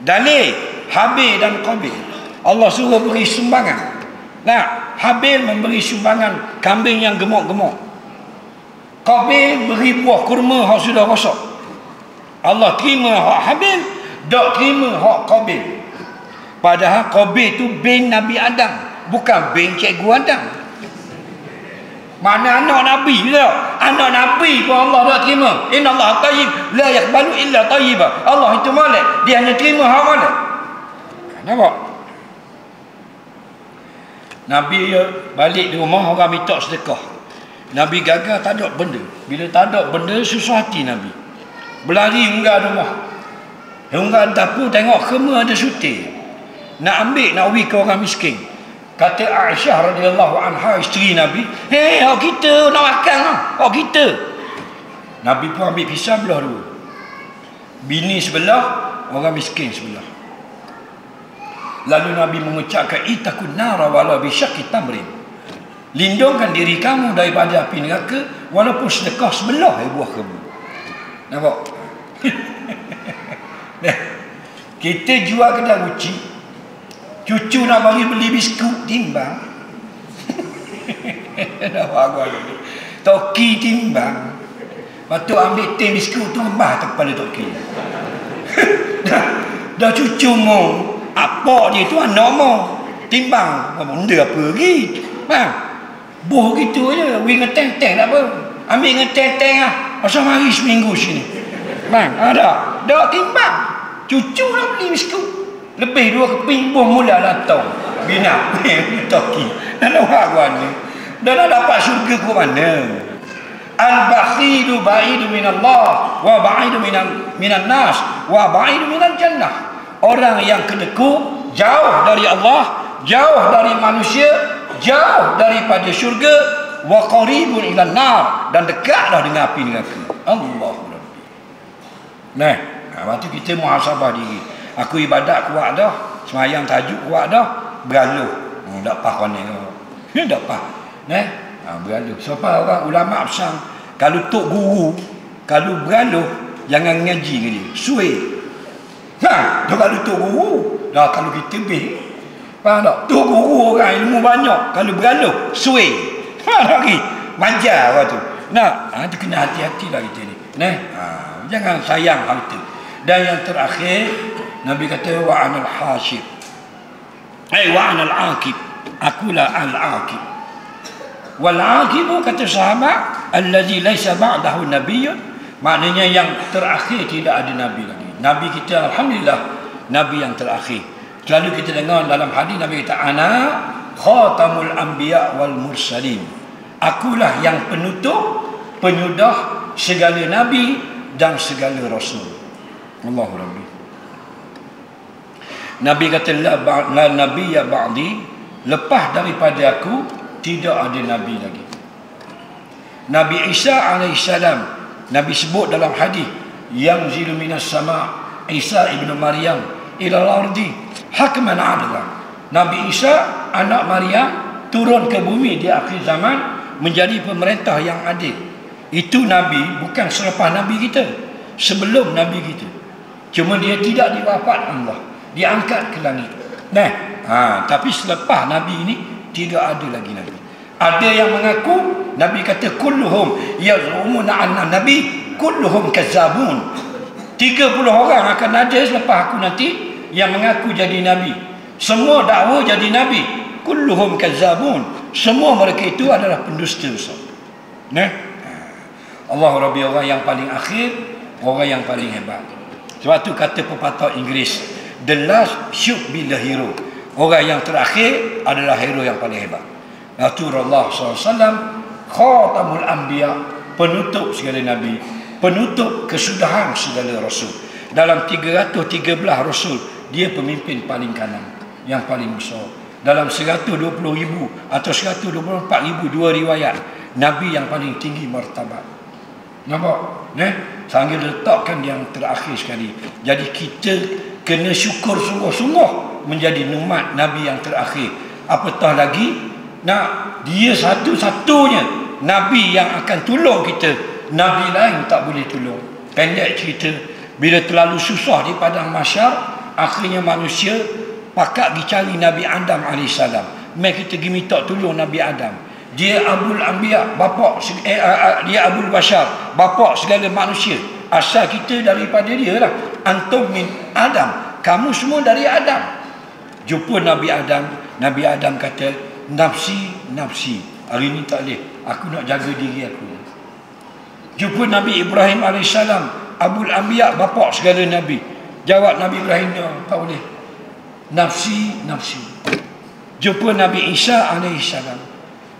Dalil Habil dan Qabil. Allah suruh beri sumbangan. Nah, Habil memberi sumbangan kambing yang gemuk-gemuk. Qabil beri buah kurma hak sudah rosak. Allah terima hak Habil, tak terima hak Qabil. Padahal Qabil tu bin Nabi Adam, bukan bin cikgu Adam. Mana anak Nabi lah. Anak Nabi pun Allah tak terima. Inna Allah tayyib la yaqbalu illa tayyiba. Allah itu molek, dia hanya terima hak molek. Nampak? Nabi balik di rumah, orang minta sedekah. Nabi gagal tak ada benda. Bila tak ada benda, susah hati Nabi. Berlari unggah rumah. Unggah dapur tengok kema ada sutir. Nak ambil, nak beri ke orang miskin. Kata Aisyah radhiyallahu anha, isteri Nabi, hei, hak kita nak makan lah. Hak kita. Nabi pun ambil pisau belah dua. Bini sebelah, orang miskin sebelah. Lalu Nabi mengucapkan itakun nara wala bisyaqi tamrin. Lindungkan diri kamu daripada api neraka walaupun sedekah sebelah buah kebu. Nampak? Kita jual kedai ruci, cucu nak bagi beli biskut timbang. Toki timbang. Lepas tu ambil tin biskut tu lembah atas kepala toki. Dah cucu mu, apa dia tu anak mu, timbang. Benda apa lagi? Bang, boh gitu je. We ngeteng-teng tak apa. Ambil ngeteng-teng lah. Asal mari seminggu sini. Bang, ada. Dah timbang. Cucu nak beli biskut. Lebih 2 keping boh mula latau. Bina. Toki. Dan orang ni. Dan nak dapat syurga ke mana? Al-bakhilu ba'idu minallah wa ba'idu minan nas wa ba'idu minal jannah. Orang yang kedekut jauh dari Allah, jauh dari manusia, jauh daripada syurga, wa qaribun ilan nar, dan dekatlah dengan api neraka. Allahu Rabbi. Nah, waktu kita muhasabah diri. Aku ibadat kuat dah, semayang tahajud kuat dah, bergaluh. Tak apa kau ni. Tak apa. Nah, bergaluh. Sebab orang ulama besar, kalau tok guru, kalau bergaluh jangan ngaji ke dia. Suai. Dia kalau tok guru, dah kalau kita bih. Faham tak? Tok guru orang ilmu banyak, kalau bergaluh suai. Lagi manja orang tu. Nah, itu kena hati-hati lah kita ni. Nah, jangan sayang harta. Dan yang terakhir, Nabi kata wa anal hasib. Wa anal aqib. Akulah al-aqib. Wal aqibu kata sahabat allazi laisa ba'dahu nabiyyun, maknanya yang terakhir tidak ada nabi lagi. Nabi kita alhamdulillah nabi yang terakhir. Selalu kita dengar dalam hadis Nabi kata ana khatamul anbiya wal mursalin. Akulah yang penutup, penyudah segala nabi dan segala rasul. Allahu Rabbi. Nabi kata la nabiyya ba'di, lepas daripada aku tidak ada nabi lagi. Nabi Isa alaihissalam, Nabi sebut dalam hadis, yang zilu minas sama Isa ibnu Maryam ila al-ardi hakman adla. Nabi Isa anak Maryam turun ke bumi di akhir zaman menjadi pemerintah yang adil. Itu nabi, bukan selepas nabi kita, sebelum nabi kita. Cuma dia tidak diwafat Allah, diangkat ke langit. Tapi selepas nabi ini tidak ada lagi nabi. Ada yang mengaku, Nabi kata kulluhum yaz'umuna anna nabi kulluhum kazzabun. 30 orang akan ada selepas aku nanti yang mengaku jadi nabi. Semua dakwa jadi nabi. Kulluhum kazzabun. Semua mereka itu adalah pendusta besar. Allah Rabbi, orang yang paling akhir, orang yang paling hebat. Sebab tu kata pepatah Inggeris, the last should be the hero. Orang yang terakhir adalah hero yang paling hebat. Rasulullah SAW khatamul anbiya, penutup segala nabi, penutup kesudahan segala rasul. Dalam 313 rasul, dia pemimpin paling kanan, yang paling besar. Dalam 120,000 atau 124,000 dua riwayat, nabi yang paling tinggi martabat. Nampak? Sambil letakkan yang terakhir sekali. Jadi kita kena syukur sungguh-sungguh menjadi umat nabi yang terakhir. Apatah lagi, dia satu-satunya nabi yang akan tolong kita. Nabi lain tak boleh tolong. Pendek cerita, bila terlalu susah di padang mahsyar, akhirnya manusia pakak pergi cari Nabi Adam AS. Mereka kita pergi minta tolong Nabi Adam. Dia Abul Anbiya, dia Abul Bashar, bapa segala manusia. Asal kita daripada dia lah. Antum min Adam, kamu semua dari Adam. Jumpa Nabi Adam, Nabi Adam kata, nafsi, nafsi. Hari ni tak boleh, aku nak jaga diri aku. Jumpa Nabi Ibrahim AS, Abul Anbiya, bapa segala Nabi. Jawab Nabi Ibrahim, tak boleh, nafsi, nafsi. Jumpa Nabi Isa AS.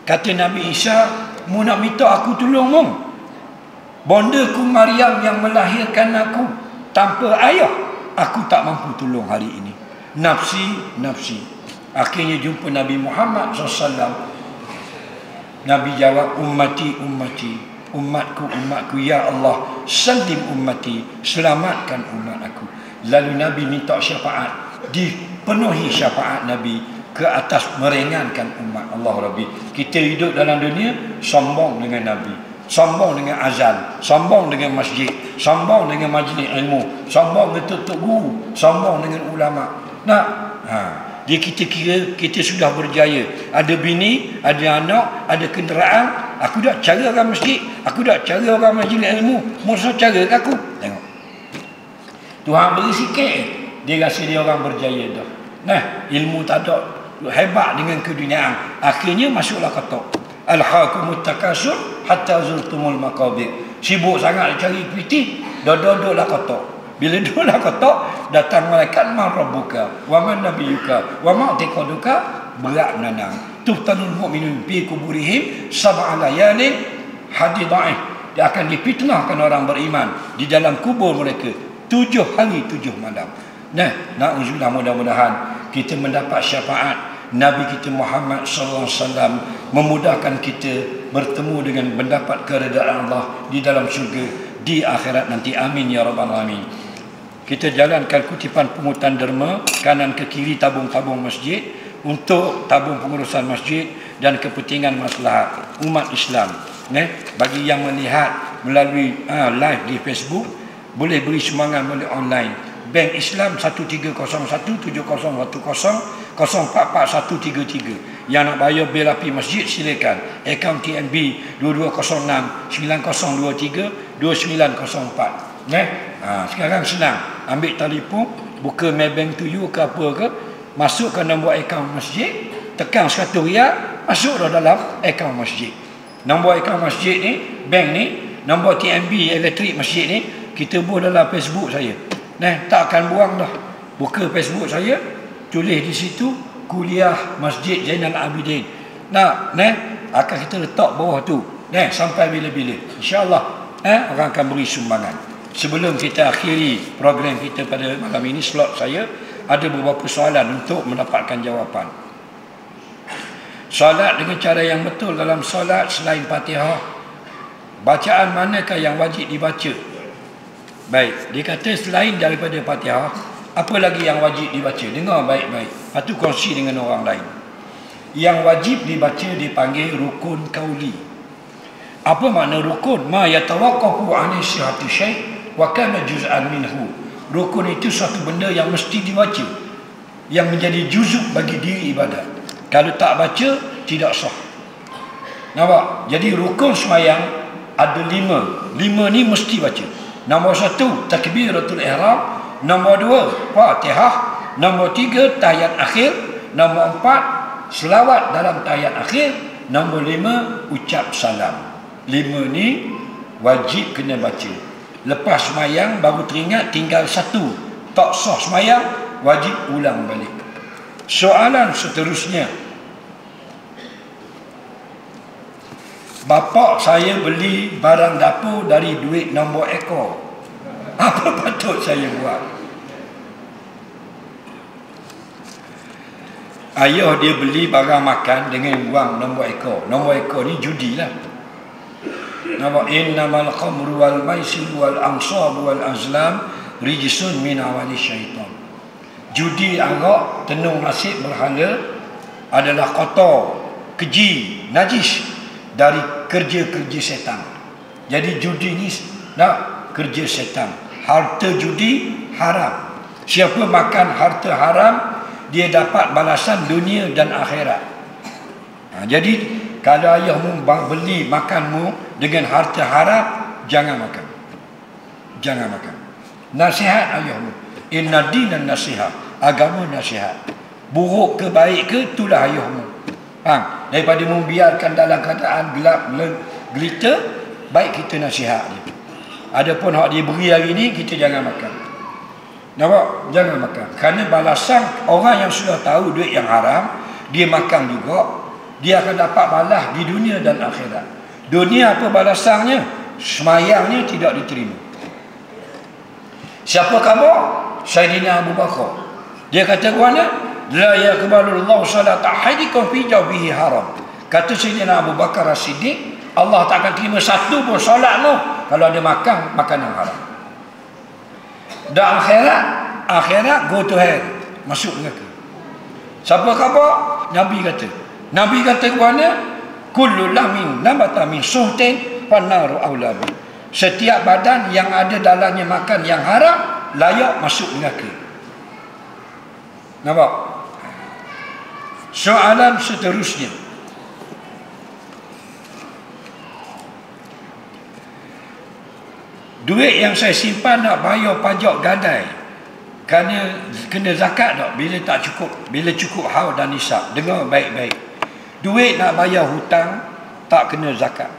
Kata Nabi Isa, mu nak minta aku tolong mu? Bondaku Maryam yang melahirkan aku tanpa ayah, aku tak mampu tolong hari ini. Nafsi, nafsi. Akhirnya jumpa Nabi Muhammad SAW. Nabi jawab, ummati, ummati, umatku, umatku, ya Allah, salim ummati, selamatkan umat aku. Lalu Nabi minta syafaat, dipenuhi syafaat Nabi ke atas meringankan umat. Allah Rabbi, kita hidup dalam dunia sombong dengan Nabi, sombong dengan azan, sombong dengan masjid, sombong dengan majlis ilmu, sombong dengan tutup guru, sombong dengan ulama. Dia kita kira kita sudah berjaya. Ada bini, ada anak, ada kenderaan. Aku dah cara orang masjid, aku dah cara orang majlis ilmu. Musuh cara aku. Tengok, Tuhan beri sikit, dia rasa dia orang berjaya dah. Ilmu tak ada, hebat dengan keduniaan. Akhirnya masuklah kotak. Alhaakumut takasur hatta zurtumul maqabir. Sibuk sangat cari piti, duduklah kotak. Bila duduklah kotak, datang malaikat, man rabbuka wa man nabiyuka wa ma taqaduka, berat nanang. Tuftanul mu'minun fi kuburihim sab'a layalin hadida'ih. Dia akan dipitnahkan orang beriman di dalam kubur mereka 7 hari 7 malam. Na'udzubillah, mudah-mudahan kita mendapat syafaat Nabi kita Muhammad SAW, memudahkan kita bertemu dengan mendapat keredaan Allah di dalam syurga di akhirat nanti. Amin ya rabbal alamin. Kita jalankan kutipan pungutan derma, kanan ke kiri tabung-tabung masjid untuk tabung pengurusan masjid dan kepentingan maslahat umat Islam. Bagi yang melihat melalui live di Facebook, boleh beri sumbangan melalui online. Bank Islam 13017010044133. Yang nak bayar bil api masjid silakan. Akaun TNB 2206-9023-2904. Sekarang senang. Ambil telefon, buka Maybank to you ke apa ke, masukkan nombor akaun masjid, tekan RM100, masuk dah dalam akaun masjid. Nombor akaun masjid ni, bank ni, nombor TNB elektrik masjid ni, kita buat dalam Facebook saya. Tak akan buang dah. Buka Facebook saya, tulis di situ kuliah Masjid Zainal Abidin. Nah, akan kita letak bawah tu. Sampai bila-bila. InsyaAllah orang akan beri sumbangan. Sebelum kita akhiri program kita pada malam ini, slot saya ada beberapa soalan untuk mendapatkan jawapan. Solat dengan cara yang betul dalam solat selain Fatihah, bacaan manakah yang wajib dibaca? Baik, dia kata selain daripada Fatihah, apa lagi yang wajib dibaca? Dengar baik-baik. Lepas tu kongsi dengan orang lain. Yang wajib dibaca dipanggil rukun kauli. Apa makna rukun? Ma yatawaqqafu 'ani sihhati syai' wa kana juz'an minhu. Rukun itu suatu benda yang mesti dibaca, yang menjadi juzuk bagi diri ibadat. Kalau tak baca, tidak sah. Nampak? Jadi rukun sembahyang ada 5. 5 ni mesti baca. Nombor 1, takbiratul ihram. Nombor 2, Fatihah. Nombor 3, tahiyat akhir. Nombor 4, selawat dalam tahiyat akhir. Nombor 5, ucap salam. 5 ni wajib kena baca. Lepas sembahyang baru teringat tinggal 1, tak sah sembahyang, wajib ulang balik. Soalan seterusnya, bapak saya beli barang dapur dari duit nombor ekor. Apa patut saya buat? Ayah dia beli barang makan dengan wang nombor ekor. Nombor ekor ni judi lah. Nama innamal khamru wal maisir wal ansab wal azlam rijsun min awali syaitan. Judi, arak, tenung nasib, berhala adalah kotor, keji, najis dari kerja-kerja setan. Jadi judi ni kerja setan. Harta judi haram. Siapa makan harta haram, dia dapat balasan dunia dan akhirat. Jadi kalau ayahmu beli makanmu dengan harta haram, jangan makan. Jangan makan. Nasihat ayahmu. Inna dinan nasihat. Agama nasihat. Buruk ke baik ke, itulah ayahmu. Daripada membiarkan dalam keadaan gelap gelita, baik kita nasihat dia. Adapun hak dia beri hari ni, kita jangan makan. Nampak? Jangan makan. Kerana balasan orang yang sudah tahu duit yang haram, dia makan juga, dia akan dapat balas di dunia dan akhirat. Dunia apa balasannya? Semayangnya tidak diterima. Siapa khabar? Sayyidina Abu Bakar. Dia kata mana? La yaqbalullahu salata ahadikum fi jawfihi haram. Kata Sayyidina Abu Bakar As-Siddiq, Allah tak akan terima satu pun solatmu kalau ada makan makanan haram. Dan akhirat go to hell, masuk neraka. Siapa khabar? Nabi kata. Nabi kata ke mana? Kullu lahmin nabata min suhtin fannaru aula bi. Setiap badan yang ada dalamnya makan yang haram layak masuk neraka. Nampak? Soalan seterusnya, duit yang saya simpan nak bayar pajak gadai, kerana kena zakat tak? Bila tak cukup, bila cukup haul dan nisab. Dengar baik-baik. Duit nak bayar hutang tak kena zakat.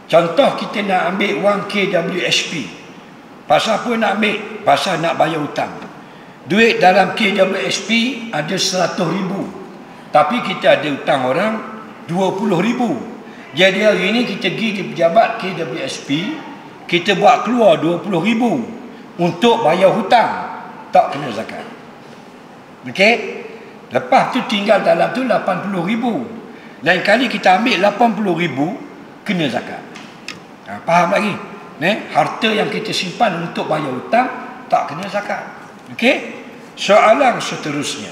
Contoh kita nak ambil wang KWSP. Pasal apa nak ambil? Pasal nak bayar hutang. Duit dalam KWSP ada 100,000, tapi kita ada hutang orang 20,000. Jadi hari ini kita pergi di pejabat KWSP, kita buat keluar 20,000 untuk bayar hutang, tak kena zakat. Okey? Lepas tu tinggal dalam tu 80,000. Lain kali kita ambil 80,000, kena zakat. Faham lagi? Harta yang kita simpan untuk bayar hutang tak kena zakat. Okey? Soalan seterusnya,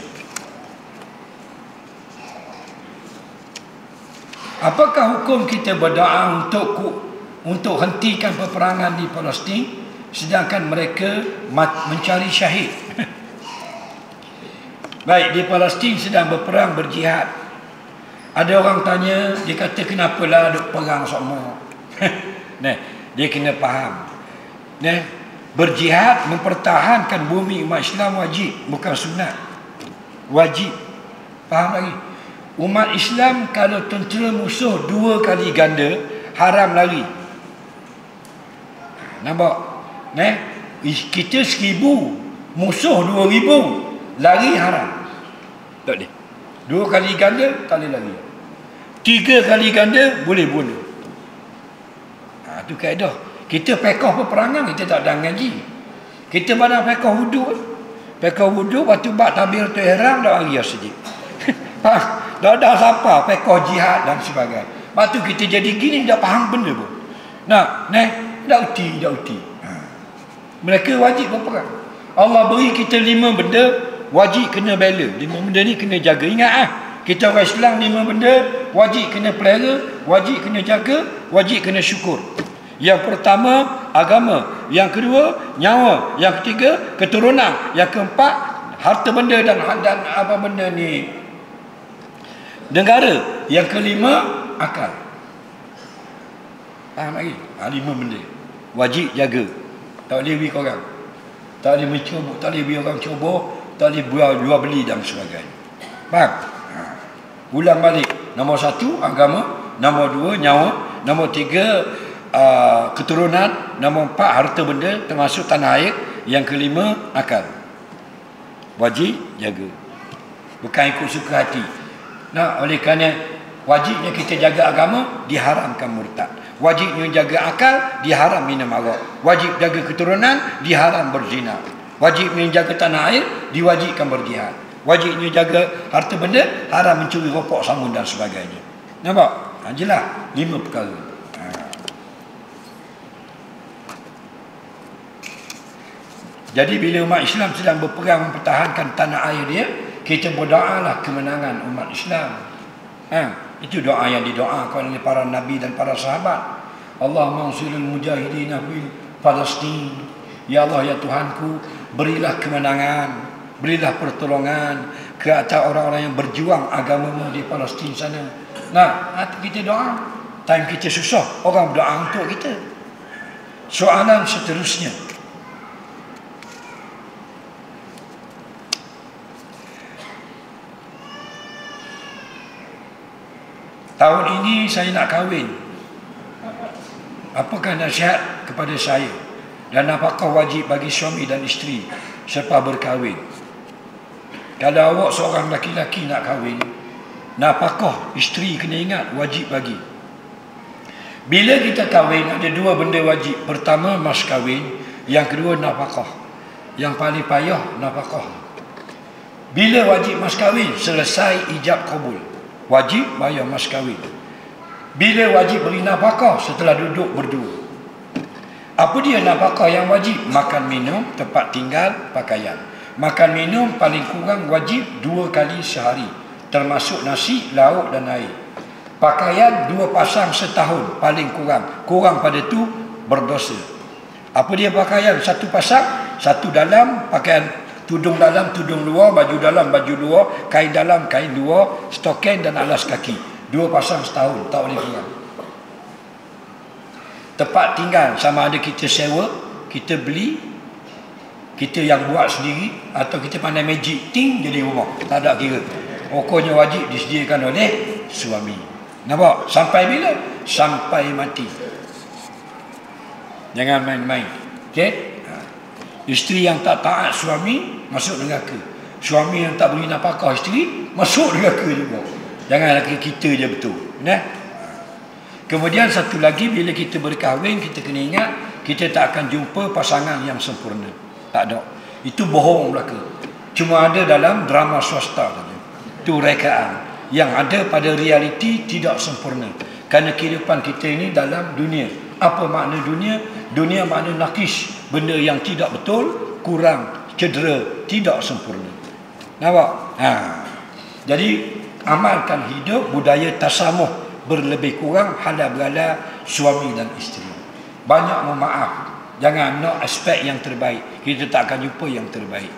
apakah hukum kita berdoa untuk hentikan peperangan di Palestin sedangkan mereka mencari syahid? Baik, di Palestin sedang berperang, berjihad. Ada orang tanya, dia kata kenapalah duk perang semua. Dia kena faham. Berjihad mempertahankan bumi umat Islam wajib, bukan sunat. Wajib. Faham lagi? Umat Islam kalau tentera musuh 2 kali ganda, haram lari. Nampak? Kita 1,000, musuh 2,000, lari haram. Tak boleh. 2 kali ganda, tak boleh lari. 3 kali ganda, boleh bunuh. Itu kaedah. Kita pekoh peperangan, kita tak ada ngaji. Kita pada pekoh wuduk. Pekoh wuduk, waktu bak tabir tu ihram, dah lari saja. Dah siapa pekoh jihad dan sebagainya. Waktu kita jadi gini, dah faham benda pun. Dah uti. Mereka wajib berperang. Allah beri kita 5 benda, wajib kena bela. 5 benda ni kena jaga. Ingat kita orang Islam 5 benda, wajib kena pelihara, wajib kena jaga, wajib kena syukur. Yang pertama, agama. Yang kedua, nyawa. Yang ketiga, keturunan. Yang keempat, harta benda dan apa benda ni, negara. Yang kelima, akal. Faham lagi? 5 benda wajib jaga. Tak boleh beri korang, tak boleh mencuba, tak boleh beri orang cuba, tak boleh jual beli dan sebagainya. Faham? Ulang balik. Nombor 1, agama. Nombor 2, nyawa. Nombor 3, keturunan. Nombor 4, harta benda termasuk tanah air. Yang kelima, akal. Wajib jaga, bukan ikut suka hati. Oleh kerana wajibnya kita jaga agama, diharamkan murtad. Wajibnya jaga akal, diharam minum arak. Wajib jaga keturunan, diharam berzina. Wajibnya jaga tanah air, diwajibkan berjihad. Wajibnya jaga harta benda, haram mencuri rokok, samun dan sebagainya. Nampak? Jelas 5 perkara. Jadi bila umat Islam sedang berperang mempertahankan tanah air dia, kita berdoalah kemenangan umat Islam. Itu doa yang didoakan oleh para nabi dan para sahabat. Allahumma ansuril mujahidin fi Palestin. Ya Allah, ya Tuhanku, berilah kemenangan, berilah pertolongan ke atas orang-orang yang berjuang agamamu di Palestin sana. Kita doa. Time kita susah, orang berdoa untuk kita. Soalan seterusnya, tahun ini saya nak kahwin. Apakah nasihat kepada saya? Dan apakah wajib bagi suami dan isteri selepas berkahwin? Kalau awak seorang laki-laki nak kahwin, apakah isteri kena ingat wajib bagi? Bila kita kahwin, ada 2 benda wajib. Pertama, mas kahwin. Yang kedua, nafkah. Yang paling payah, nafkah. Bila wajib mas kahwin? Selesai ijab kabul, wajib bayar mas kahwin. Bila wajib beri nafkah? Setelah duduk berdua. Apa dia nafkah yang wajib? Makan minum, tempat tinggal, pakaian. Makan minum paling kurang wajib 2 kali sehari, termasuk nasi, lauk dan air. Pakaian 2 pasang setahun paling kurang. Kurang pada tu berdosa. Apa dia pakaian? 1 pasang, 1 dalam, pakaian tudung dalam, tudung luar, baju dalam, baju luar, kain dalam, kain luar, stoken dan alas kaki. 2 pasang setahun, tak boleh kurang. Tempat tinggal, sama ada kita sewa, kita beli, kita yang buat sendiri, atau kita pandai magic ting jadi rumah, tak ada kira. Pokoknya wajib disediakan oleh suami. Nampak? Sampai bila? Sampai mati. Jangan main-main. Okey? Isteri yang tak taat suami masuk neraka. Suami yang tak beri nafkah isteri masuk neraka juga. Jangan laki kita je betul. Kemudian satu lagi, bila kita berkahwin, kita kena ingat kita tak akan jumpa pasangan yang sempurna. Tak ada. Itu bohong belaka. Cuma ada dalam drama swasta saja. Itu rekaan. Yang ada pada realiti tidak sempurna. Kerana kehidupan kita ini dalam dunia. Apa makna dunia? Dunia makna nakis, benda yang tidak betul, kurang, cedera, tidak sempurna. Nampak? Jadi amalkan hidup budaya tasamuh, berlebih kurang halal berhala suami dan isteri. Banyak memaaf. Jangan nak aspek yang terbaik. Kita tak akan jumpa yang terbaik.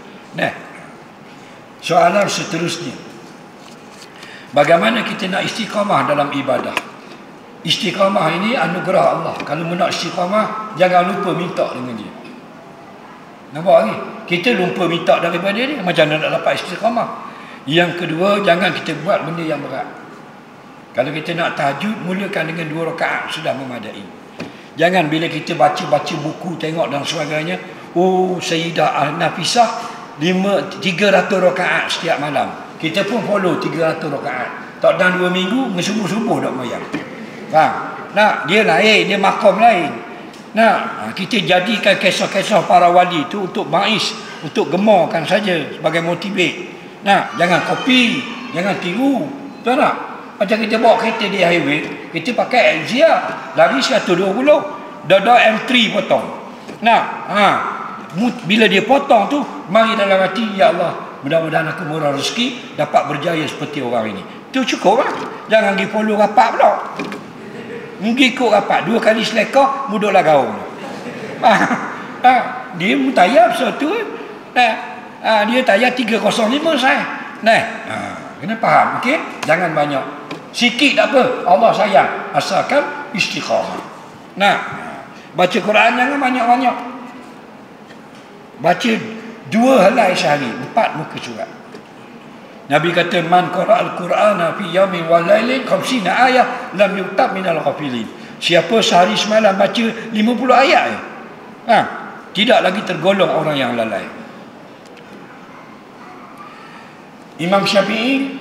Soalan seterusnya, bagaimana kita nak istiqamah dalam ibadah? Istiqamah ini anugerah Allah. Kalau nak istiqamah, jangan lupa minta dengan dia. Nampak lagi? Kita lupa minta daripada dia, macam mana nak dapat istiqamah? Yang kedua, jangan kita buat benda yang berat. Kalau kita nak tahajud, mulakan dengan 2 rakaat sudah memadai. Jangan bila kita baca-baca buku, tengok dan sebagainya, Sayyidah Nafisah 300 rakaat setiap malam. Kita pun follow 300 rakaat. Tak dan 2 minggu, subuh-subuh dak mayang. Faham? Nah, dia lain, dia makom lain. Nah, kita jadikan kisah-kisah para wali tu untuk bais, untuk gemarkan saja sebagai motivate. Nah, jangan copy, jangan tiru. Betul tak? Macam kita bawa kereta di highway, kita pakai Exia, lari 120, dah M3 potong. Nah, bila dia potong tu, mari dalam hati, ya Allah, mudah-mudahan aku murah rezeki, dapat berjaya seperti orang ini. Tu cukup lah. Jangan pergi follow rapat pula. Pergi ikut rapat, 2 kali selekah, mudahlah gaung. Dia mutayab sesuatu. Dia tayar 305 saya. Kena faham, okey? Jangan banyak. Sikit tak apa, Allah sayang, asalkan istiqamah. Baca Quran jangan banyak-banyak. Baca 2 helai sehari, 4 muka surat. Nabi kata, man qara'al Qur'ana fi yawmin wa lailin 50 ayat lam yuktab minal ghafilin. Siapa sehari semalam baca 50 ayat tidak lagi tergolong orang yang lalai. Imam Syafi'i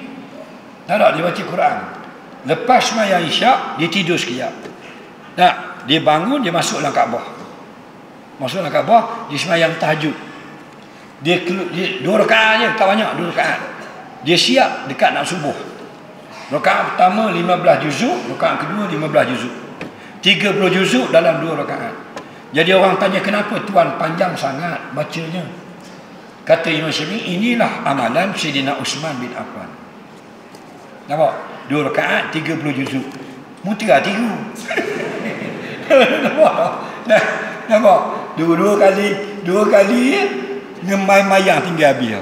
tak dia baca Quran. Lepas sembahyang Isyak, dia tidur sekejap. Dia bangun, dia masuk dalam Kaabah. Masuk dalam Kaabah, dia sembahyang tahajud. Dia 2 rakaat je, tak banyak, 2 rakaat. Dia siap dekat nak subuh. Rakaat pertama 15 juzuk, rakaat kedua 15 juzuk. 30 juzuk dalam 2 rakaat. Jadi orang tanya, kenapa tuan panjang sangat bacanya? Kata Imam Syafi'i, inilah amalan Sayyidina Uthman bin Affan. Nampak? 2 rakaat 30 juzuk. Mutiara tiru. Nampak? Dua kali ngemai-mayang tinggal habis.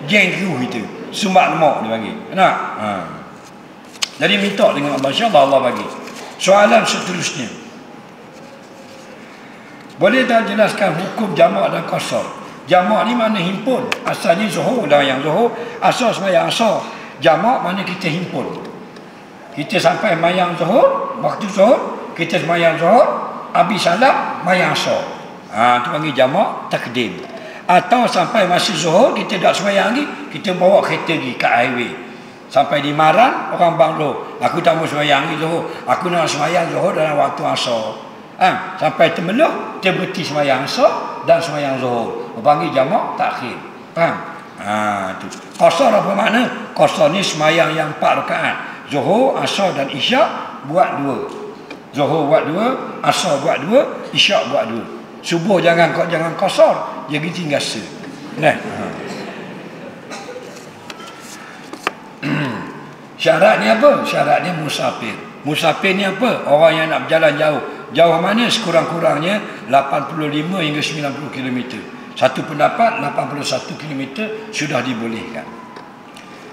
Geng tiru kita. Sumbak lemak dia bagi. Jadi minta dengan Allah, insya-Allah Allah bagi. Soalan seterusnya. Boleh tak jelaskan hukum jamak dan qasar? Jamak ni mana himpun. Asalnya zuhur, dah yang zuhur, asar sembahyang asar. Jamak mana kita himpun. Kita sampai mayang zuhur, waktu zuhur, kita sembahyang zuhur, habis salat mayang asar. Tu panggil jamak takdim. Atau sampai masih zuhur, kita tak sembahyang lagi, kita bawa kereta pergi kat highway. Sampai di Maran, orang banglo, aku tak mau sembahyang lagi zuhur, aku nak sembahyang zuhur dalam waktu asar. Sampai Temeloh, dia berhenti sembahyang asar dan sembahyang zuhur. Panggil jamak takhir. Faham? Tu. Qasar apa makna? Qasar ni sembahyang yang 4 rakaat. Zuhur, asar dan isyak buat 2. Zuhur buat 2, asar buat 2, isyak buat 2. Subuh jangan qasar, jadi tinggal se. Syaratnya apa? Syaratnya musafir. Musafir ni apa? Orang yang nak berjalan jauh. Jauh mana? Sekurang-kurangnya 85 hingga 90 km. Satu pendapat 81 km sudah dibolehkan.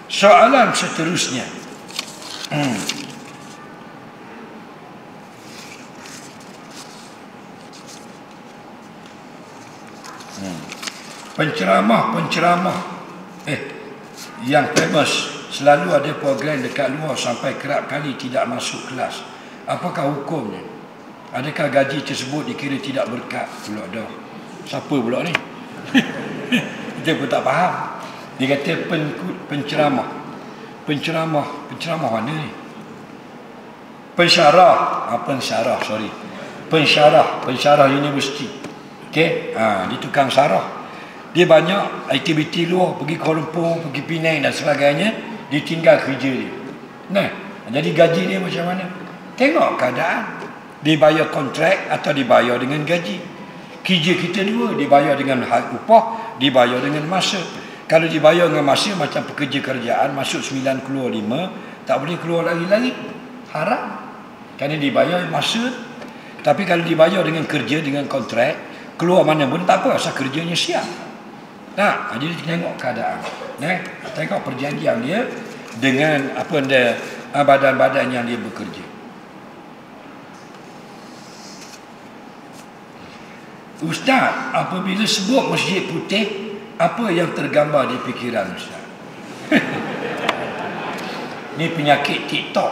Soalan seterusnya. Penceramah yang famous selalu ada program dekat luar sampai kerap kali tidak masuk kelas. Apakah hukumnya? Adakah gaji tersebut dikira tidak berkat? Pula dah. Siapa pula ni? Kita pun tak faham. Dia kata penceramah mana ni? Pensyarah universiti. Okey, dia tukang syarah. Dia banyak aktiviti luar, pergi Kuala Lumpur, pergi Penang dan sebagainya, dia tinggal kerja dia. Jadi gaji dia macam mana? Tengok keadaan. Dibayar kontrak atau dibayar dengan gaji. Kerja kita dua, dibayar dengan upah, dibayar dengan masa. Kalau dibayar dengan masa macam pekerja kerjaan, masuk 9 keluar 5, tak boleh keluar lagi-lagi. Haram. Kerana dibayar masa. Tapi kalau dibayar dengan kerja, dengan kontrak, keluar mana pun tak apa, asal kerjanya siap. Jadi tengok keadaan. Tengok perjanjian dia dengan badan-badan yang dia bekerja. Ustaz, apabila sebut Masjid Putih, apa yang tergambar di fikiran Ustaz? Ni penyakit TikTok.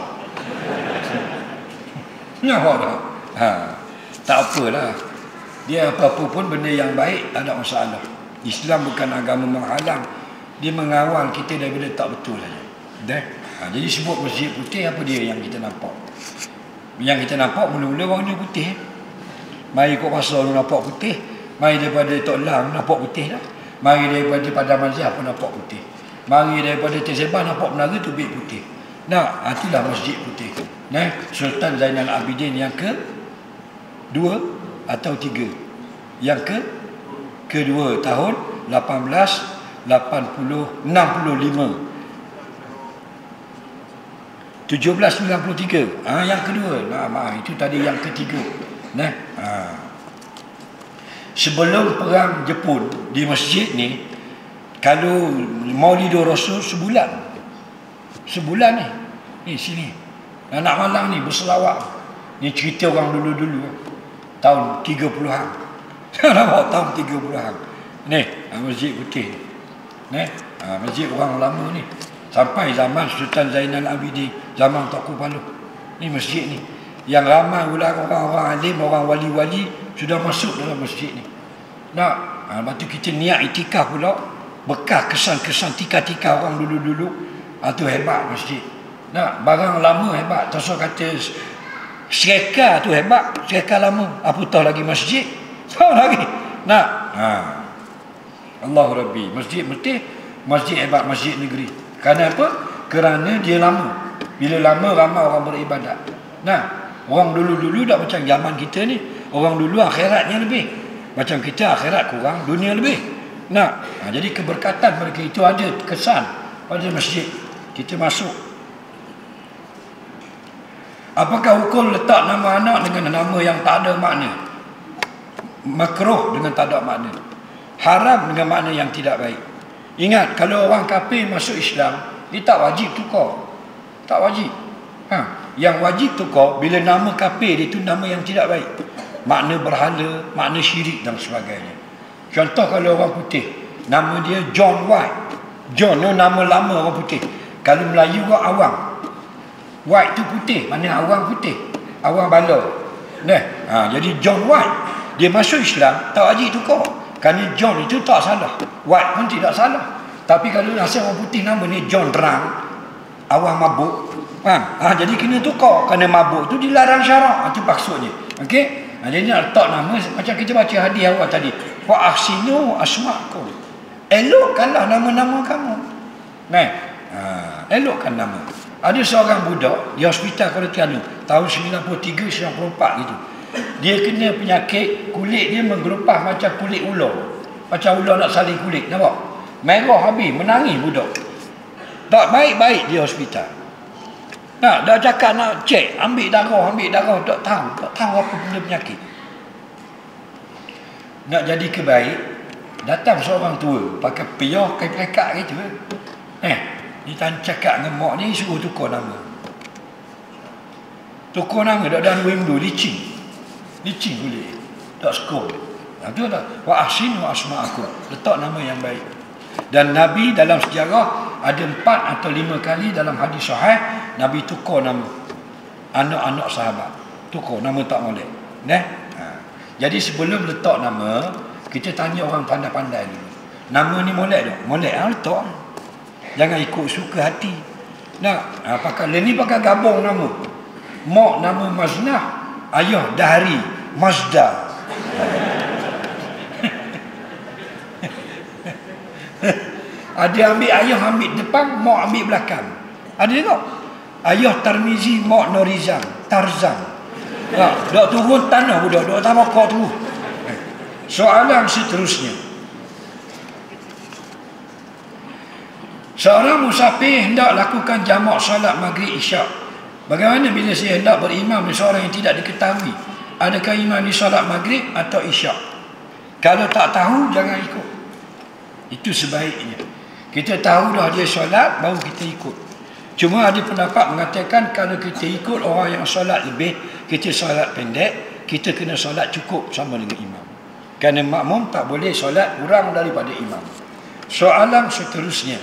Tak apalah. Dia apa-apa pun benda yang baik, tak ada masalah. Islam bukan agama menghalang dia mengawal kita daripada tak betul saja. Jadi sebut masjid putih, apa dia yang kita nampak? Yang kita nampak mula-mula warna putih. Mari kau pasal lu nampak putih. Mari daripada Tok Lang nampak putih dah. Mari daripada Padang Mazhab pun nampak putih. Mari daripada Tersebah nampak menara tubik putih. Nah, itulah masjid putih. Sultan Zainal Abidin yang ke-2 atau 3. Yang kedua tahun 1865. 1793. Yang kedua. Maaf, itu tadi yang ketiga. Sebelum perang Jepun di masjid ni, kalau Maulidur Rasul sebulan ni. Ni sini. Anak malang ni berselawat. Ni cerita orang dulu-dulu. Tahun 30-an. Nampak tahun 30-an. Ni, masjid putih. Masjid orang lama ni. Sampai zaman Sultan Zainal Abidin, zaman Tauku Palu. Ni masjid ni. Yang ramai orang-orang alim, orang wali-wali sudah masuk dalam masjid ni. Lepas tu kita niat itikaf pula. Bekas kesan-kesan tika-tika orang dulu-dulu. Itu hebat masjid. Barang lama hebat. Terus kata Sereka tu hebat. Sereka lama. Apatah lagi masjid. Tahu lagi. Allahu Rabbi. Masjid putih, masjid hebat, masjid negeri. Kerana apa? Kerana dia lama. Bila lama, ramai orang beribadat. Orang dulu-dulu tak macam zaman kita ni. Orang dulu akhiratnya lebih. Macam kita akhirat kurang, dunia lebih. Jadi keberkatan mereka itu ada kesan pada masjid. Kita masuk. Apakah hukum letak nama anak dengan nama yang tak ada makna? Makruh dengan tak ada makna. Haram dengan makna yang tidak baik. Ingat, kalau orang kafir masuk Islam, dia tak wajib tukar. Tak wajib. Yang wajib tukar bila nama kafir dia itu nama yang tidak baik. Makna berhala, makna syirik dan sebagainya. Contoh kalau orang putih, nama dia John White. John tu nama lama orang putih. Kalau Melayu kau awang. White tu putih, mana awang putih. Awang bala. Jadi John White, dia masuk Islam, tak wajib tukar. Kerana John itu tak salah. White pun tidak salah. Tapi kalau asal orang putih nama ni John Rang, awang mabuk. Jadi kena tukar. Kerana mabuk tu dilarang syarak. Itu maksudnya. Okey? Jadi nak letak nama macam kita baca hadis awal tadi. Wa ahsinu asma'akum. Elokkanlah nama-nama kamu. Elokkan nama. Ada seorang budak di hospital Kuala Terengganu tahun 93-94 gitu. Dia kena penyakit kulit dia menggelepah macam kulit ular. Macam ular nak saling kulit, nampak? Merah habis, menangis budak. Tak baik-baik di hospital. Dah cakap nak cek, ambil darah, tak tahu apa benda penyakit. Nak jadi kebaik, datang seorang tua, pakai piyah, kain pelekat gitu. Dia cakap dengan mak ni, suruh tukar nama. Tukar nama, dah ada window, licin kulit. Tak skor. Itu dah. Wa ahsin wa asma'akum. Letak nama yang baik. Dan Nabi dalam sejarah ada 4 atau 5 kali dalam hadis sahih Nabi tukar nama anak-anak sahabat. Tukar nama tak molek. Jadi sebelum letak nama, kita tanya orang pandai-pandai dulu. Nama ni molek tak? Molek, letak. Jangan ikut suka hati. Pakai gabung nama. Mak nama Maznah, ayah Dahri Mazda. Ada ambil ayah ambil depan, mak ambil belakang. Ada tak? Ayah Tarmizi, mak Norizam, Tarzan. Dak turun tanah budak, dak tambah kau tu. Soalan seterusnya. Seorang musafir hendak lakukan jamak solat maghrib isyak. Bagaimana bila saya hendak berimam dengan seorang yang tidak diketahui? Adakah imam di solat maghrib atau isyak? Kalau tak tahu, jangan ikut. Itu sebaiknya. Kita tahu dah dia solat, baru kita ikut. Cuma ada pendapat mengatakan kalau kita ikut orang yang solat lebih, kita solat pendek, kita kena solat cukup sama dengan imam. Kerana makmum tak boleh solat kurang daripada imam. Soalan seterusnya.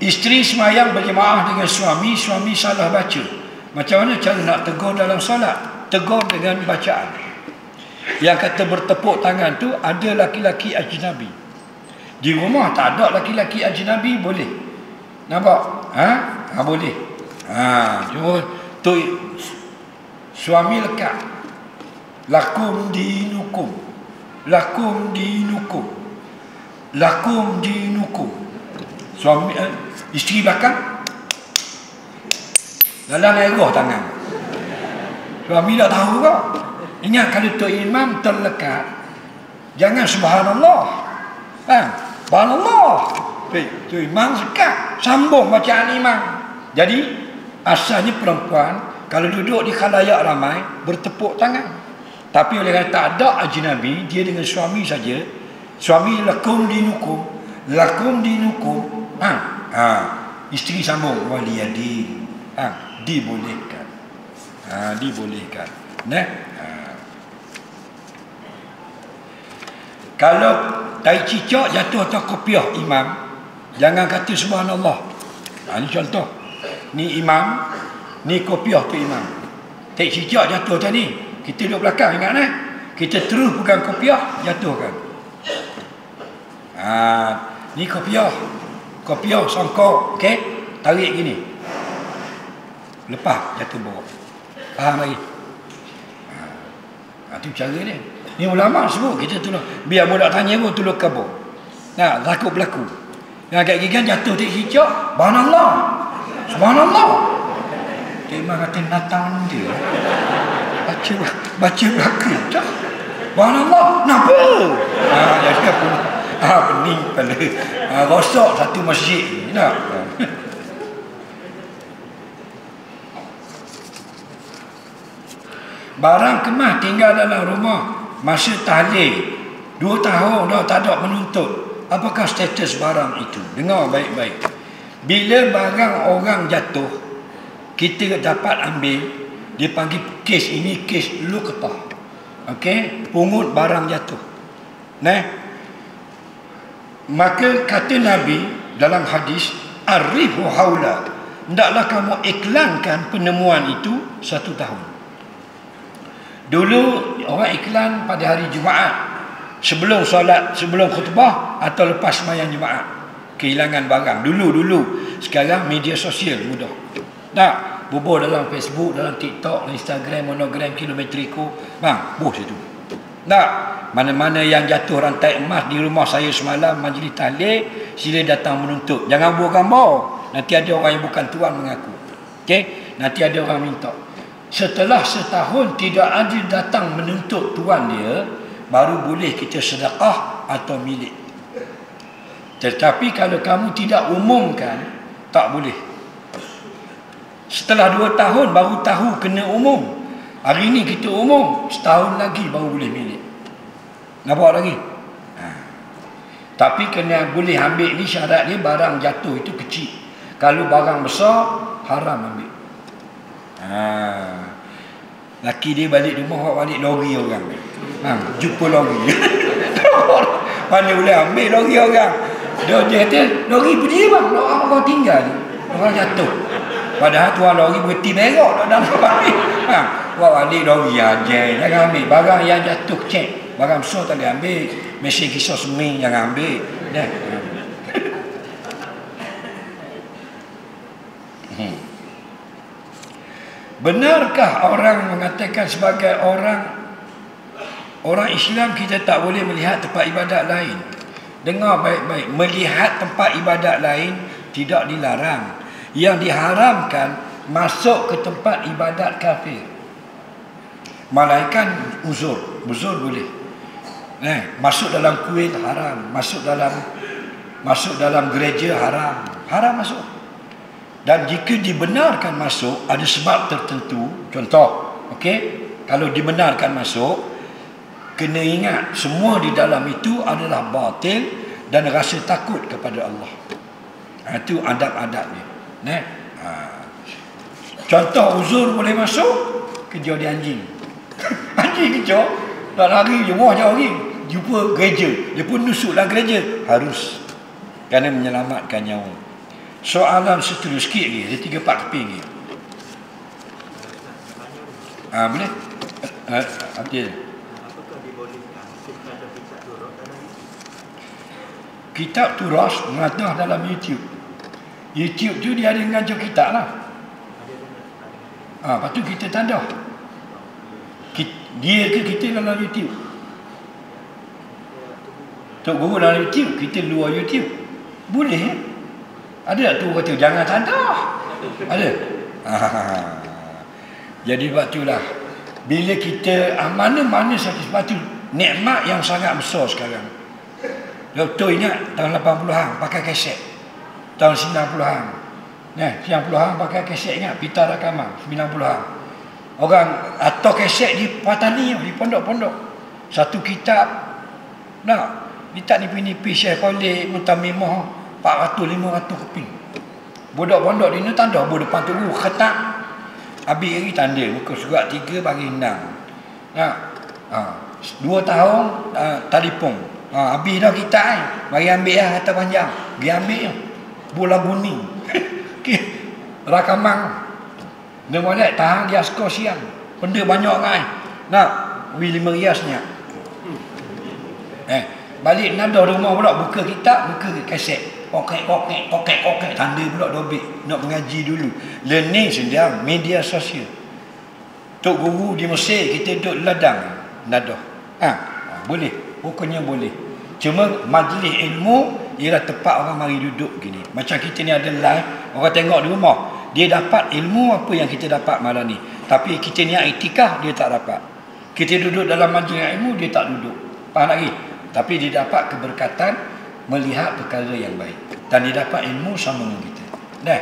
Isteri semayang berjemaah dengan suami salah baca. Macam mana cara nak tegur dalam solat? Tegur dengan bacaan. Yang kata bertepuk tangan tu ada laki-laki ajnabi. Di rumah tak ada laki-laki ajnabi boleh. Nampak? Boleh. Cuma tu suami lekat. Lakum dinukum. Lakum dinukum. Lakum dinukum. Suami isteri belakang dalam egoh tangan. Suami tak tahu kau. Ingat kalau tu imam terlekat, jangan subhanallah. Subhanallah. Tu imam sekat, sambung bacaan imam. Jadi asalnya perempuan kalau duduk di khalayak ramai bertepuk tangan. Tapi oleh kerana tak ada ajnabi, dia dengan suami saja. Suami lakum dinukum, lakum dinukum. Isteri sambung waliyadin. Dibolehkan. Dibolehkan. Kalau tai cicak jatuh atas kopiah imam, jangan kata subhanallah. Ini contoh. Ni imam, ni kopiah tu imam. Tai cicak jatuh tadi. Kita duduk belakang, ingat kita terus pegang kopiah, jatuhkan. Ni kopiah. Kopiah songkok, okey? Tarik gini. Lepas jatuh bawah. Faham lagi? Itu cara dia. Ni ulama sebut kita tolong. Biar budak tanya pun tolong kabur. Takut berlaku. Agak gigan jatuh tak hijau. Subhanallah. Subhanallah. Imam kata natang dia. Baca belaka dah. Subhanallah. Kenapa? Jadi apa? Pening kepala. Rosak satu masjid ni. Barang kemas tinggal dalam rumah masa tahlil 2 tahun dah tak ada menuntut. Apakah status barang itu? Dengar baik-baik. Bila barang orang jatuh, kita dapat ambil, dia panggil kes ini kes lu ketah. Okey, pungut barang jatuh. Maka kata Nabi dalam hadis, arifu haula, hendaklah kamu iklankan penemuan itu 1 tahun. Dulu orang iklan pada hari Jumaat, sebelum solat, sebelum khutbah atau lepas sembahyang Jumaat. Kehilangan barang dulu. Sekarang media sosial mudah. Tak bubuh dalam Facebook, dalam TikTok, Instagram, Monogram, Kilometriko, bos itu. Tak mana-mana yang jatuh rantai emas di rumah saya semalam majlis tahlil, sila datang menuntut. Jangan buat gambar. Nanti ada orang yang bukan tuan mengaku. Okey, nanti ada orang minta. Setelah setahun tidak ada datang menuntut tuan dia, baru boleh kita sedekah atau milik. Tetapi kalau kamu tidak umumkan, tak boleh. Setelah 2 tahun baru tahu kena umum. Hari ni kita umum, setahun lagi baru boleh milik. Nampak lagi? Tapi kena boleh ambil ni syarat dia, barang jatuh itu kecil. Kalau barang besar, haram ambil. Laki dia balik rumah, balik lori orang. Jumpa lori. Mana boleh ambil lori orang? Dia kata, lori pergi bang, orang tinggal ni. Orang jatuh. Padahal tuan lori berhenti merok dalam balik. Balik lori aja. Jangan ambil. Barang yang jatuh cek. Barang besar tak boleh ambil. Mesin kisah seming jangan ambil. Benarkah orang mengatakan sebagai orang Islam kita tak boleh melihat tempat ibadat lain? Dengar baik-baik. Melihat tempat ibadat lain tidak dilarang. Yang diharamkan masuk ke tempat ibadat kafir. Malaikat uzur boleh. Masuk dalam kuil haram, masuk dalam gereja haram. Haram masuk. Dan jika dibenarkan masuk, ada sebab tertentu. Contoh, okey, kalau dibenarkan masuk, kena ingat semua di dalam itu adalah batil dan rasa takut kepada Allah. Itu adab-adabnya. Contoh uzur boleh masuk, kerja di anjing. Anjing kerja, tak lari je, jumpa gereja, dia pun nusuklah gereja, harus, kerana menyelamatkan nyawa. Soalan seterus sikit lagi, dia 3-4 keping lagi. Boleh? Apa dia? kitab turas mengadah dalam YouTube. YouTube tu dia ada mengajar kitab lah. Lepas tu kita tandah. Dia ke kita dalam YouTube? Tok Guru dalam YouTube, kita luar YouTube. Boleh. Ada tak tu kata jangan tandah? Ada. Jadi sebab itulah bila kita mana-mana sakit sebab tu nikmat yang sangat besar sekarang. Doktor ingat tahun 80-an pakai kaset. Tahun 90-an. 90-an pakai kaset, ingat pita rakaman 90-an. Orang atau kaset di Patani, di pondok-pondok. Satu kitab nak kitab nipis-nipis Syekh Khalid Muntamimah 400-500 keping. Budak-budak di ni tanda bu depan tu khatam. Habis hari tanda muka surat 3 bagi 6. Nak 2 tahun telefon. Habis dah kita mari ambil lah kata panjang. Pergi ambil bola kuning. Rakaman. Dia boleh tahan dia skor siang. Benda banyak kan. Nak beli 5 riasnya. Balik nada rumah pula buka kitab, buka kaset. Kokek tanda pula dobik nak mengaji dulu. Learning sedang media sosial. Tok Guru di Mesir kita duduk ladang nada. Boleh, pokoknya boleh. Cuma majlis ilmu ialah tempat orang mari duduk gini. Macam kita ni ada live, orang tengok di rumah. Dia dapat ilmu apa yang kita dapat malam ni. Tapi kita ni iktikaf dia tak dapat. Kita duduk dalam majlis ilmu dia tak duduk. Faham lagi? Tapi dia dapat keberkatan melihat perkara yang baik. Dan dia dapat ilmu sama dengan kita. Dah.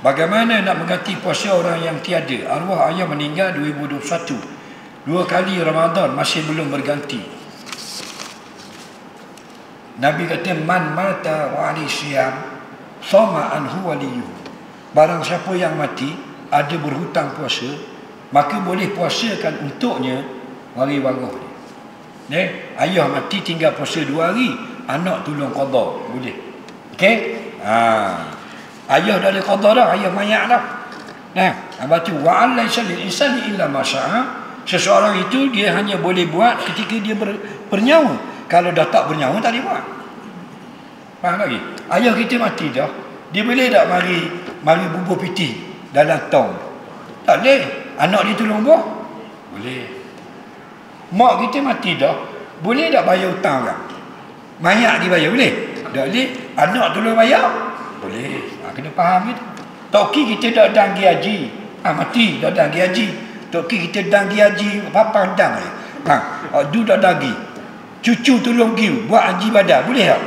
Bagaimana nak mengganti puasa orang yang tiada? Arwah ayah meninggal 2021. 2 kali Ramadan masih belum berganti. Nabi kata man mata wa ali siyam sama anhu waliyuh. Barang siapa yang mati ada berhutang puasa, maka boleh puasakan untuknya wari-waruh dia. Ayah mati tinggal puasa 2 hari, anak tolong qada, boleh. Okey? Ayah dah ada qada dah, ayah mayat dah. Lepas tu wa alaysa lil insani illa ma syaa. Seseorang itu dia hanya boleh buat ketika dia bernyawa. Kalau dah tak bernyawa tak boleh buat. Faham lagi? Ayah kita mati dah, dia boleh tak mari bubur piti dalam tong? Tak boleh. Anak dia tolong buat? Boleh. Mak kita mati dah, boleh tak bayar hutang orang? Mayat dibayar boleh? Tak boleh. Anak tolong bayar? Boleh. Kena faham gitu. Toki kita dah dang pergi haji. Mati dah dang pergi haji. Toki kita dang pergi haji, apa dang ni? Du dah dang pergi. Cucu tolong pergi buat haji badan, boleh tak?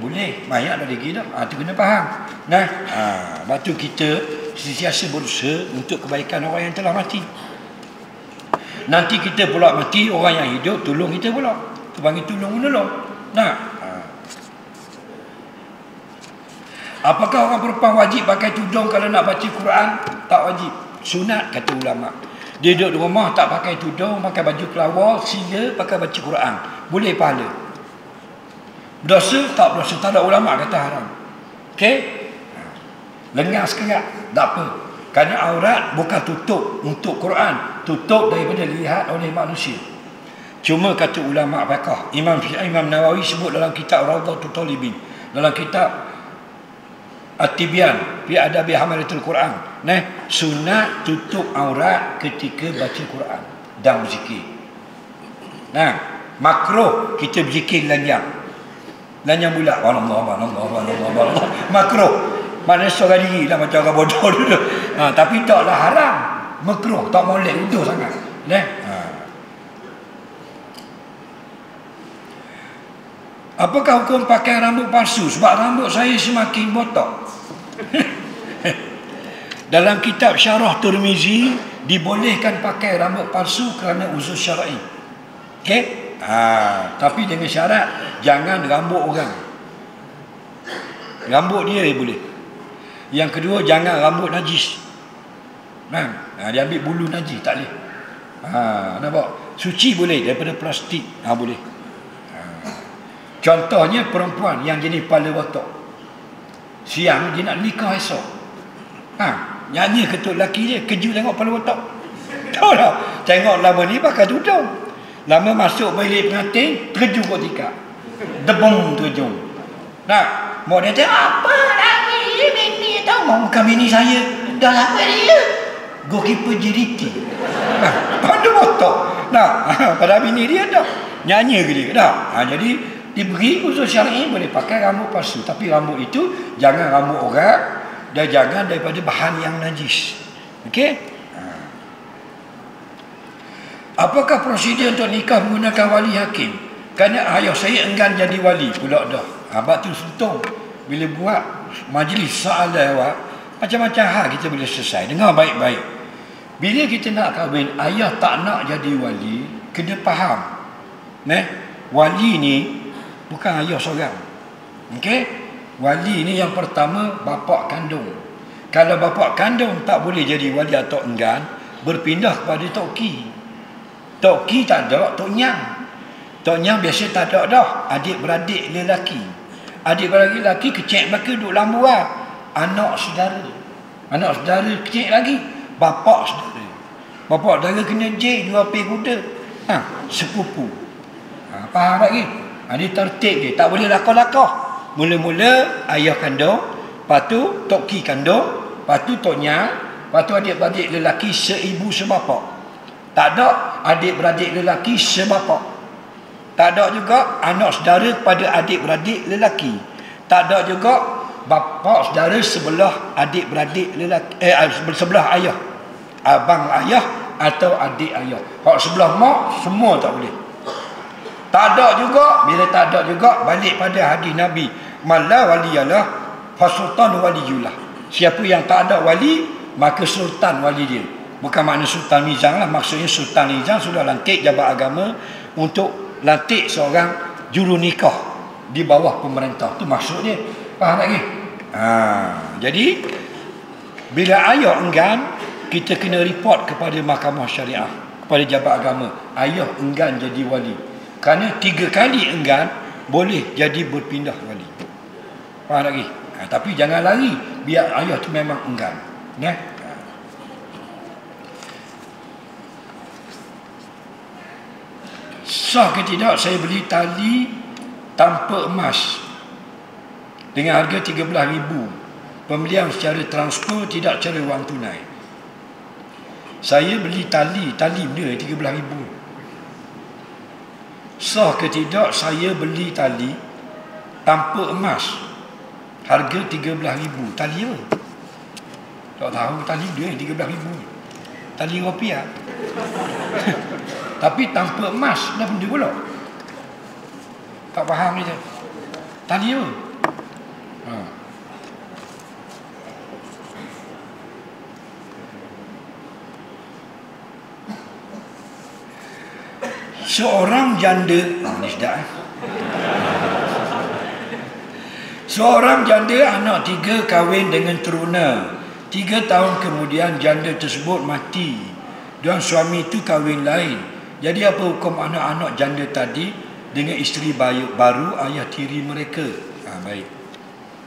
Boleh. Mayat dah pergi dah. Tu kena faham. Lepas tu kita sentiasa berusaha untuk kebaikan orang yang telah mati. Nanti kita pula mati, orang yang hidup tolong kita pula. Kita panggil tolong menolong. Apakah orang perempuan wajib pakai tudung kalau nak baca Quran? Tak wajib. Sunat kata ulama. Dia duduk di rumah tak pakai tudung, pakai baju kelawar, sila pakai baca Quran. Boleh pahala. Berdosa? Tak berdosa. Tak ada ulama kata haram. Okey? Lengah sekerat, tak apa. Kerana aurat bukan tutup untuk Quran, tutup daripada dilihat oleh manusia. Cuma kata ulama fiqh, Imam Nawawi sebut dalam kitab Rawdatul Talibin, dalam kitab At-Tibyan fi Adabi Hamalatul Quran, sunat tutup aurat ketika baca Quran dan berzikir. Makruh kita berzikir lanjang bulat Allah. Makruh. Maknanya seorang diri lah macam orang bodoh dulu. Tapi taklah haram. Makruh, tak boleh udah sangat. Apakah hukum pakai rambut palsu? Sebab rambut saya semakin botak. Dalam kitab Syarah Tirmizi dibolehkan pakai rambut palsu kerana uzur syar'i. Okey? Tapi dengan syarat jangan rambut orang. Rambut dia boleh. Yang kedua, jangan rambut najis. Dia ambil bulu najis, tak boleh. Nampak? Suci boleh daripada plastik. Boleh. Contohnya perempuan yang jenis kepala botak. Siang dia nak nikah esok. Nyanyi ketuk lelaki dia, kejut tengok kepala botak. Tahu tak? Tengok lama ni pakai tudung. Lama masuk bilik pengantin, terjun kot tikar. Debong terjun. Nah, mak dia kata, apa lagi bini tahu? Mak bukan bini saya. Dah lama dia. Goalkeeper JDT. Nah, pada motor. Nah, pada bini dia dah. Nyanyi ke dia. Dah. Jadi, diberi usul syar'i boleh pakai rambut palsu. Tapi rambut itu, jangan rambut orang. Dan jangan daripada bahan yang najis. Okey? Apakah prosedur untuk nikah menggunakan wali hakim? Kerana ayah saya enggan jadi wali pula dah. Abang tu suntung. Bila buat majlis soalan awak, macam-macam hal kita boleh selesai. Dengar baik-baik. Bila kita nak kahwin, ayah tak nak jadi wali, kena faham. Wali ni bukan ayah seorang. Okey? Wali ni yang pertama bapa kandung. Kalau bapa kandung tak boleh jadi wali atau enggan, berpindah kepada toki. Toki tak ada, Tok Nyang. Tok Nyang biasa tak ada dah. Adik-beradik lelaki. Adik-beradik lelaki kecil maka duduk lambu lah. Anak saudara. Anak saudara kecil lagi. Bapak saudara. Bapak saudara kena J, 2 P kuda. Sepupu. Faham lagi? Dia tertib dia. Tak boleh lakah-lakah. Mula-mula ayah kandung. Lepas tu toki kandung. Lepas tu Tok Nyang. Lepas tu adik-beradik lelaki seibu sebapak. Tak ada adik-beradik lelaki sebapa. Tak ada juga anak saudara kepada adik-beradik lelaki. Tak ada juga bapa saudara sebelah adik-beradik lelaki, sebelah ayah. Abang ayah atau adik ayah. Hak sebelah mak semua tak boleh. Tak ada juga, bila tak ada juga balik pada hadis Nabi, mala waliyalah fasultan waliyullah. Siapa yang tak ada wali, maka sultan wali dia. Bukan makna Sultan Nizam lah. Maksudnya Sultan Nizam sudah lantik jabat agama untuk lantik seorang juru nikah di bawah pemerintah. Itu maksudnya. Faham lagi? Jadi bila ayah enggan, kita kena report kepada mahkamah syariah, kepada jabat agama. Ayah enggan jadi wali. Kerana 3 kali enggan, boleh jadi berpindah wali. Faham lagi? Tapi jangan lari. Biar ayah tu memang enggan. Sah ke tidak saya beli tali tanpa emas dengan harga 13,000, pembelian secara transfer tidak cara wang tunai. Saya beli tali benda 13,000. Sah ke tidak saya beli tali tanpa emas, harga 13,000. Tali apa? Tak tahu tali dia 13,000. Tali rupiah. Tapi tanpa emas, dah benda pula. Tak faham ni. Tali apa? Seorang janda, ni sedap seorang janda anak 3 kahwin dengan teruna. 3 tahun kemudian janda tersebut mati dan suami itu kahwin lain. Jadi apa hukum anak-anak janda tadi dengan isteri baru ayah tiri mereka? Baik.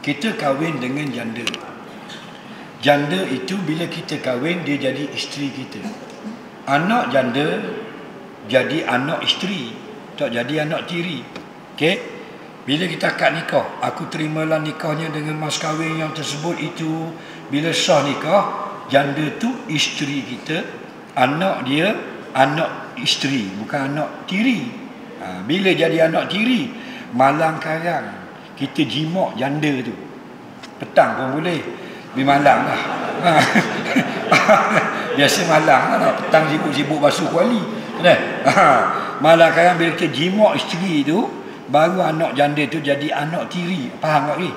Kita kahwin dengan janda. Janda itu bila kita kahwin dia jadi isteri kita. Anak janda jadi anak isteri, tak jadi anak tiri. Okey? Bila kita akad nikah, aku terimalah nikahnya dengan mas kahwin yang tersebut itu. Bila sah nikah, janda tu isteri kita, anak dia anak isteri, bukan anak tiri. Bila jadi anak tiri, malang karang kita jimak janda tu. Petang pun boleh. Di malang lah. Biasa malang lah. Petang sibuk-sibuk basuh kuali. Malang karang bila kita jimak isteri tu, baru anak janda tu jadi anak tiri. Faham tak ni?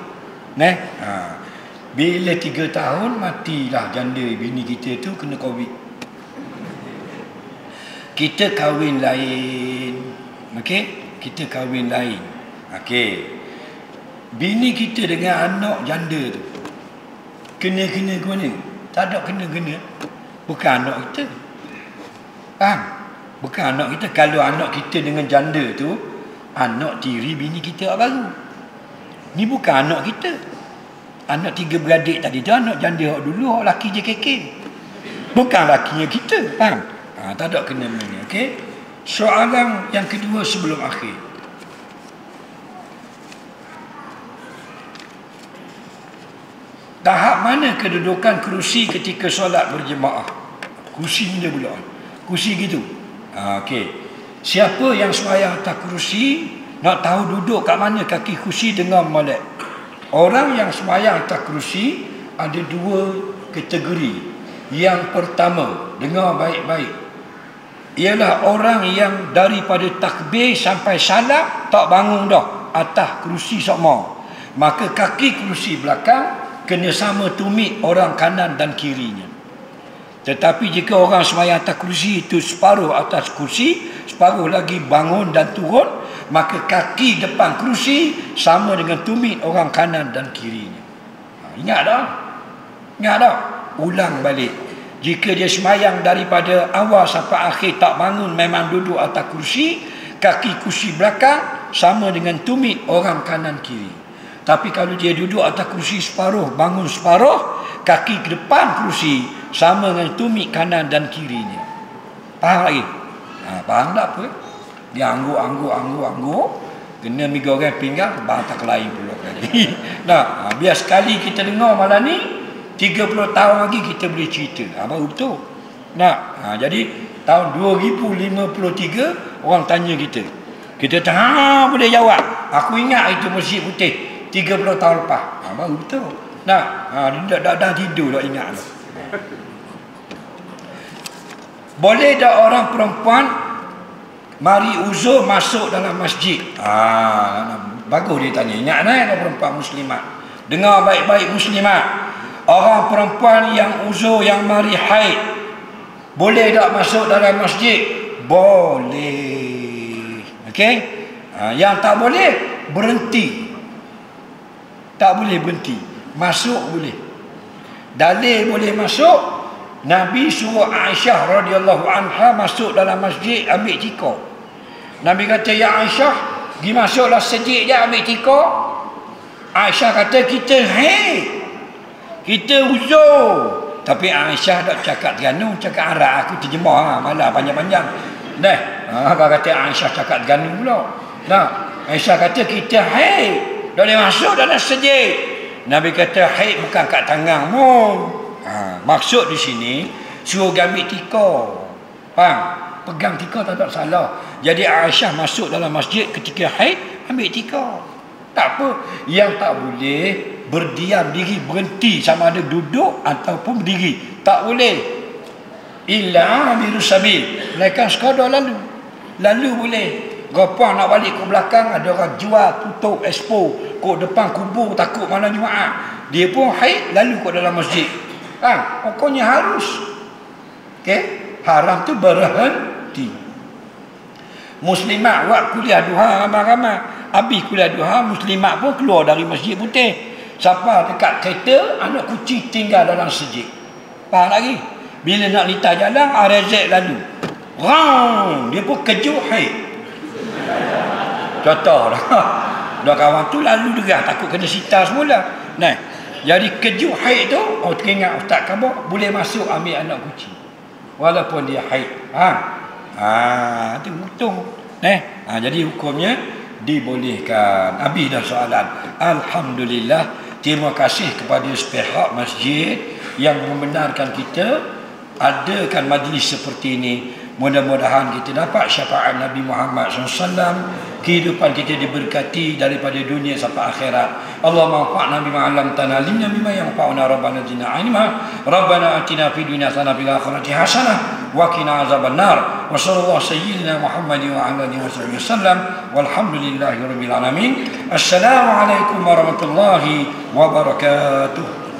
Bila 3 tahun matilah janda bini kita tu kena COVID. Kita kahwin lain. Okey? Kita kahwin lain. Okey. Bini kita dengan anak janda tu kena-kena ke mana? Tak ada kena-kena. Bukan anak kita. Faham? Bukan anak kita. Kalau anak kita dengan janda tu anak tiri bini kita baru. Ni bukan anak kita. Anak 3 beradik tadi tu anak janda dulu, laki je kekek. Bukan lakinya kita. Faham? Tak ada kena-mena. Okey? Soalan yang kedua sebelum akhir. Tahap mana kedudukan kerusi ketika solat berjemaah? Kerusi ni dia pula. Kerusi gitu. Okey. Siapa yang sembahyang atas kerusi, nak tahu duduk kat mana kaki kerusi dengan molek. Orang yang sembahyang atas kerusi ada dua kategori. Yang pertama, dengar baik-baik, ialah orang yang daripada takbir sampai salam tak bangun dah atas kerusi sokmo. Maka kaki kerusi belakang kena sama tumit orang kanan dan kirinya. Tetapi jika orang sembahyang atas kerusi itu separuh atas kerusi, separuh lagi bangun dan turun, maka kaki depan kerusi sama dengan tumit orang kanan dan kirinya. Ingat tak? Ingat tak? Ulang balik. Jika dia sembahyang daripada awal sampai akhir tak bangun, memang duduk atas kerusi, kaki kerusi belakang sama dengan tumit orang kanan kiri. Tapi kalau dia duduk atas kerusi separuh, bangun separuh, kaki ke depan kerusi sama dengan tumit kanan dan kirinya. Faham lagi? Faham tak apa? Dia angguk, kena mi goreng pinggang, bang tak lain pula kali. Nah, biar sekali kita dengar malam ni, 30 tahun lagi kita boleh cerita. Baru betul. Nah, jadi tahun 2053 orang tanya kita. Kita boleh jawab. Aku ingat itu Masjid Putih 30 tahun lepas. Baru betul. Nah, dah tidur dah ingat dah. Boleh tak orang perempuan mari uzur masuk dalam masjid? Bagus dia tanya. Ingat orang perempuan muslimat. Dengar baik-baik muslimat. Orang perempuan yang uzur, yang mari haid, boleh tak masuk dalam masjid? Boleh. Okey? Yang tak boleh, berhenti. Tak boleh berhenti. Masuk boleh. Dalil boleh masuk, Nabi suruh Aisyah radhiyallahu anha masuk dalam masjid ambil tikar. Nabi kata, ya Aisyah, pergi masuklah sejik je ambil tikar. Aisyah kata, kita haid, kita uzur. Tapi Aisyah tak cakap Terengganu, cakap Arab. Aku terjemah malah panjang-panjang. Kau kata Aisyah cakap Terengganu pula. Aisyah kata kita haid, tak boleh masuk dalam sejid. Nabi kata haid bukan kat tanganmu. Maksud di sini suruh ambil tikar. Faham? Pegang tikar tak ada salah. Jadi Aisyah masuk dalam masjid ketika haid, ambil tikar. Tak apa. Yang tak boleh berdiam diri, berhenti, sama ada duduk ataupun berdiri. Tak boleh. Illa amirus sabil. Mereka sekadar lalu. Lalu boleh. Gopang nak balik ke belakang, ada orang jual, tutup, expo. Kok depan kubur takut malam Jumaat. Dia pun haid, lalu ke dalam masjid. Pokoknya harus. Okey? Haram tu berhenti. Muslimat buat kuliah duha ramai-ramai. Habis kuliah duha, muslimat pun keluar dari Masjid Putih. Siapa dekat kereta, anak kucing tinggal dalam sejid. Faham lagi? Bila nak lintas jalan, RZ lalu. Dia pun kejut haid. Contoh dah. Dah kawan tu lalu derah, takut kena sita semula. Jadi kejut haid tu, teringat Ustaz Kabah, boleh masuk ambil anak kucing. Walaupun dia haid. Itu untung. Jadi hukumnya dibolehkan. Habis dah soalan. Alhamdulillah, terima kasih kepada sepihak masjid yang membenarkan kita adakan majlis seperti ini. Mudah-mudahan kita dapat syafaat Nabi Muhammad SAW. Kehidupan kita diberkati daripada dunia sampai akhirat. Allahumma anfa'na bima 'allamtana, 'allimna bima yanfa'una, rabbana zidna 'ilma, rabbana atina fid dunya hasanah fil akhirati hasanah wa qina azabannar. Wa sallallahu sayyidina Muhammad wa ala alihi wasallam. Walhamdulillahi rabbil alamin. Assalamualaikum warahmatullahi wabarakatuh.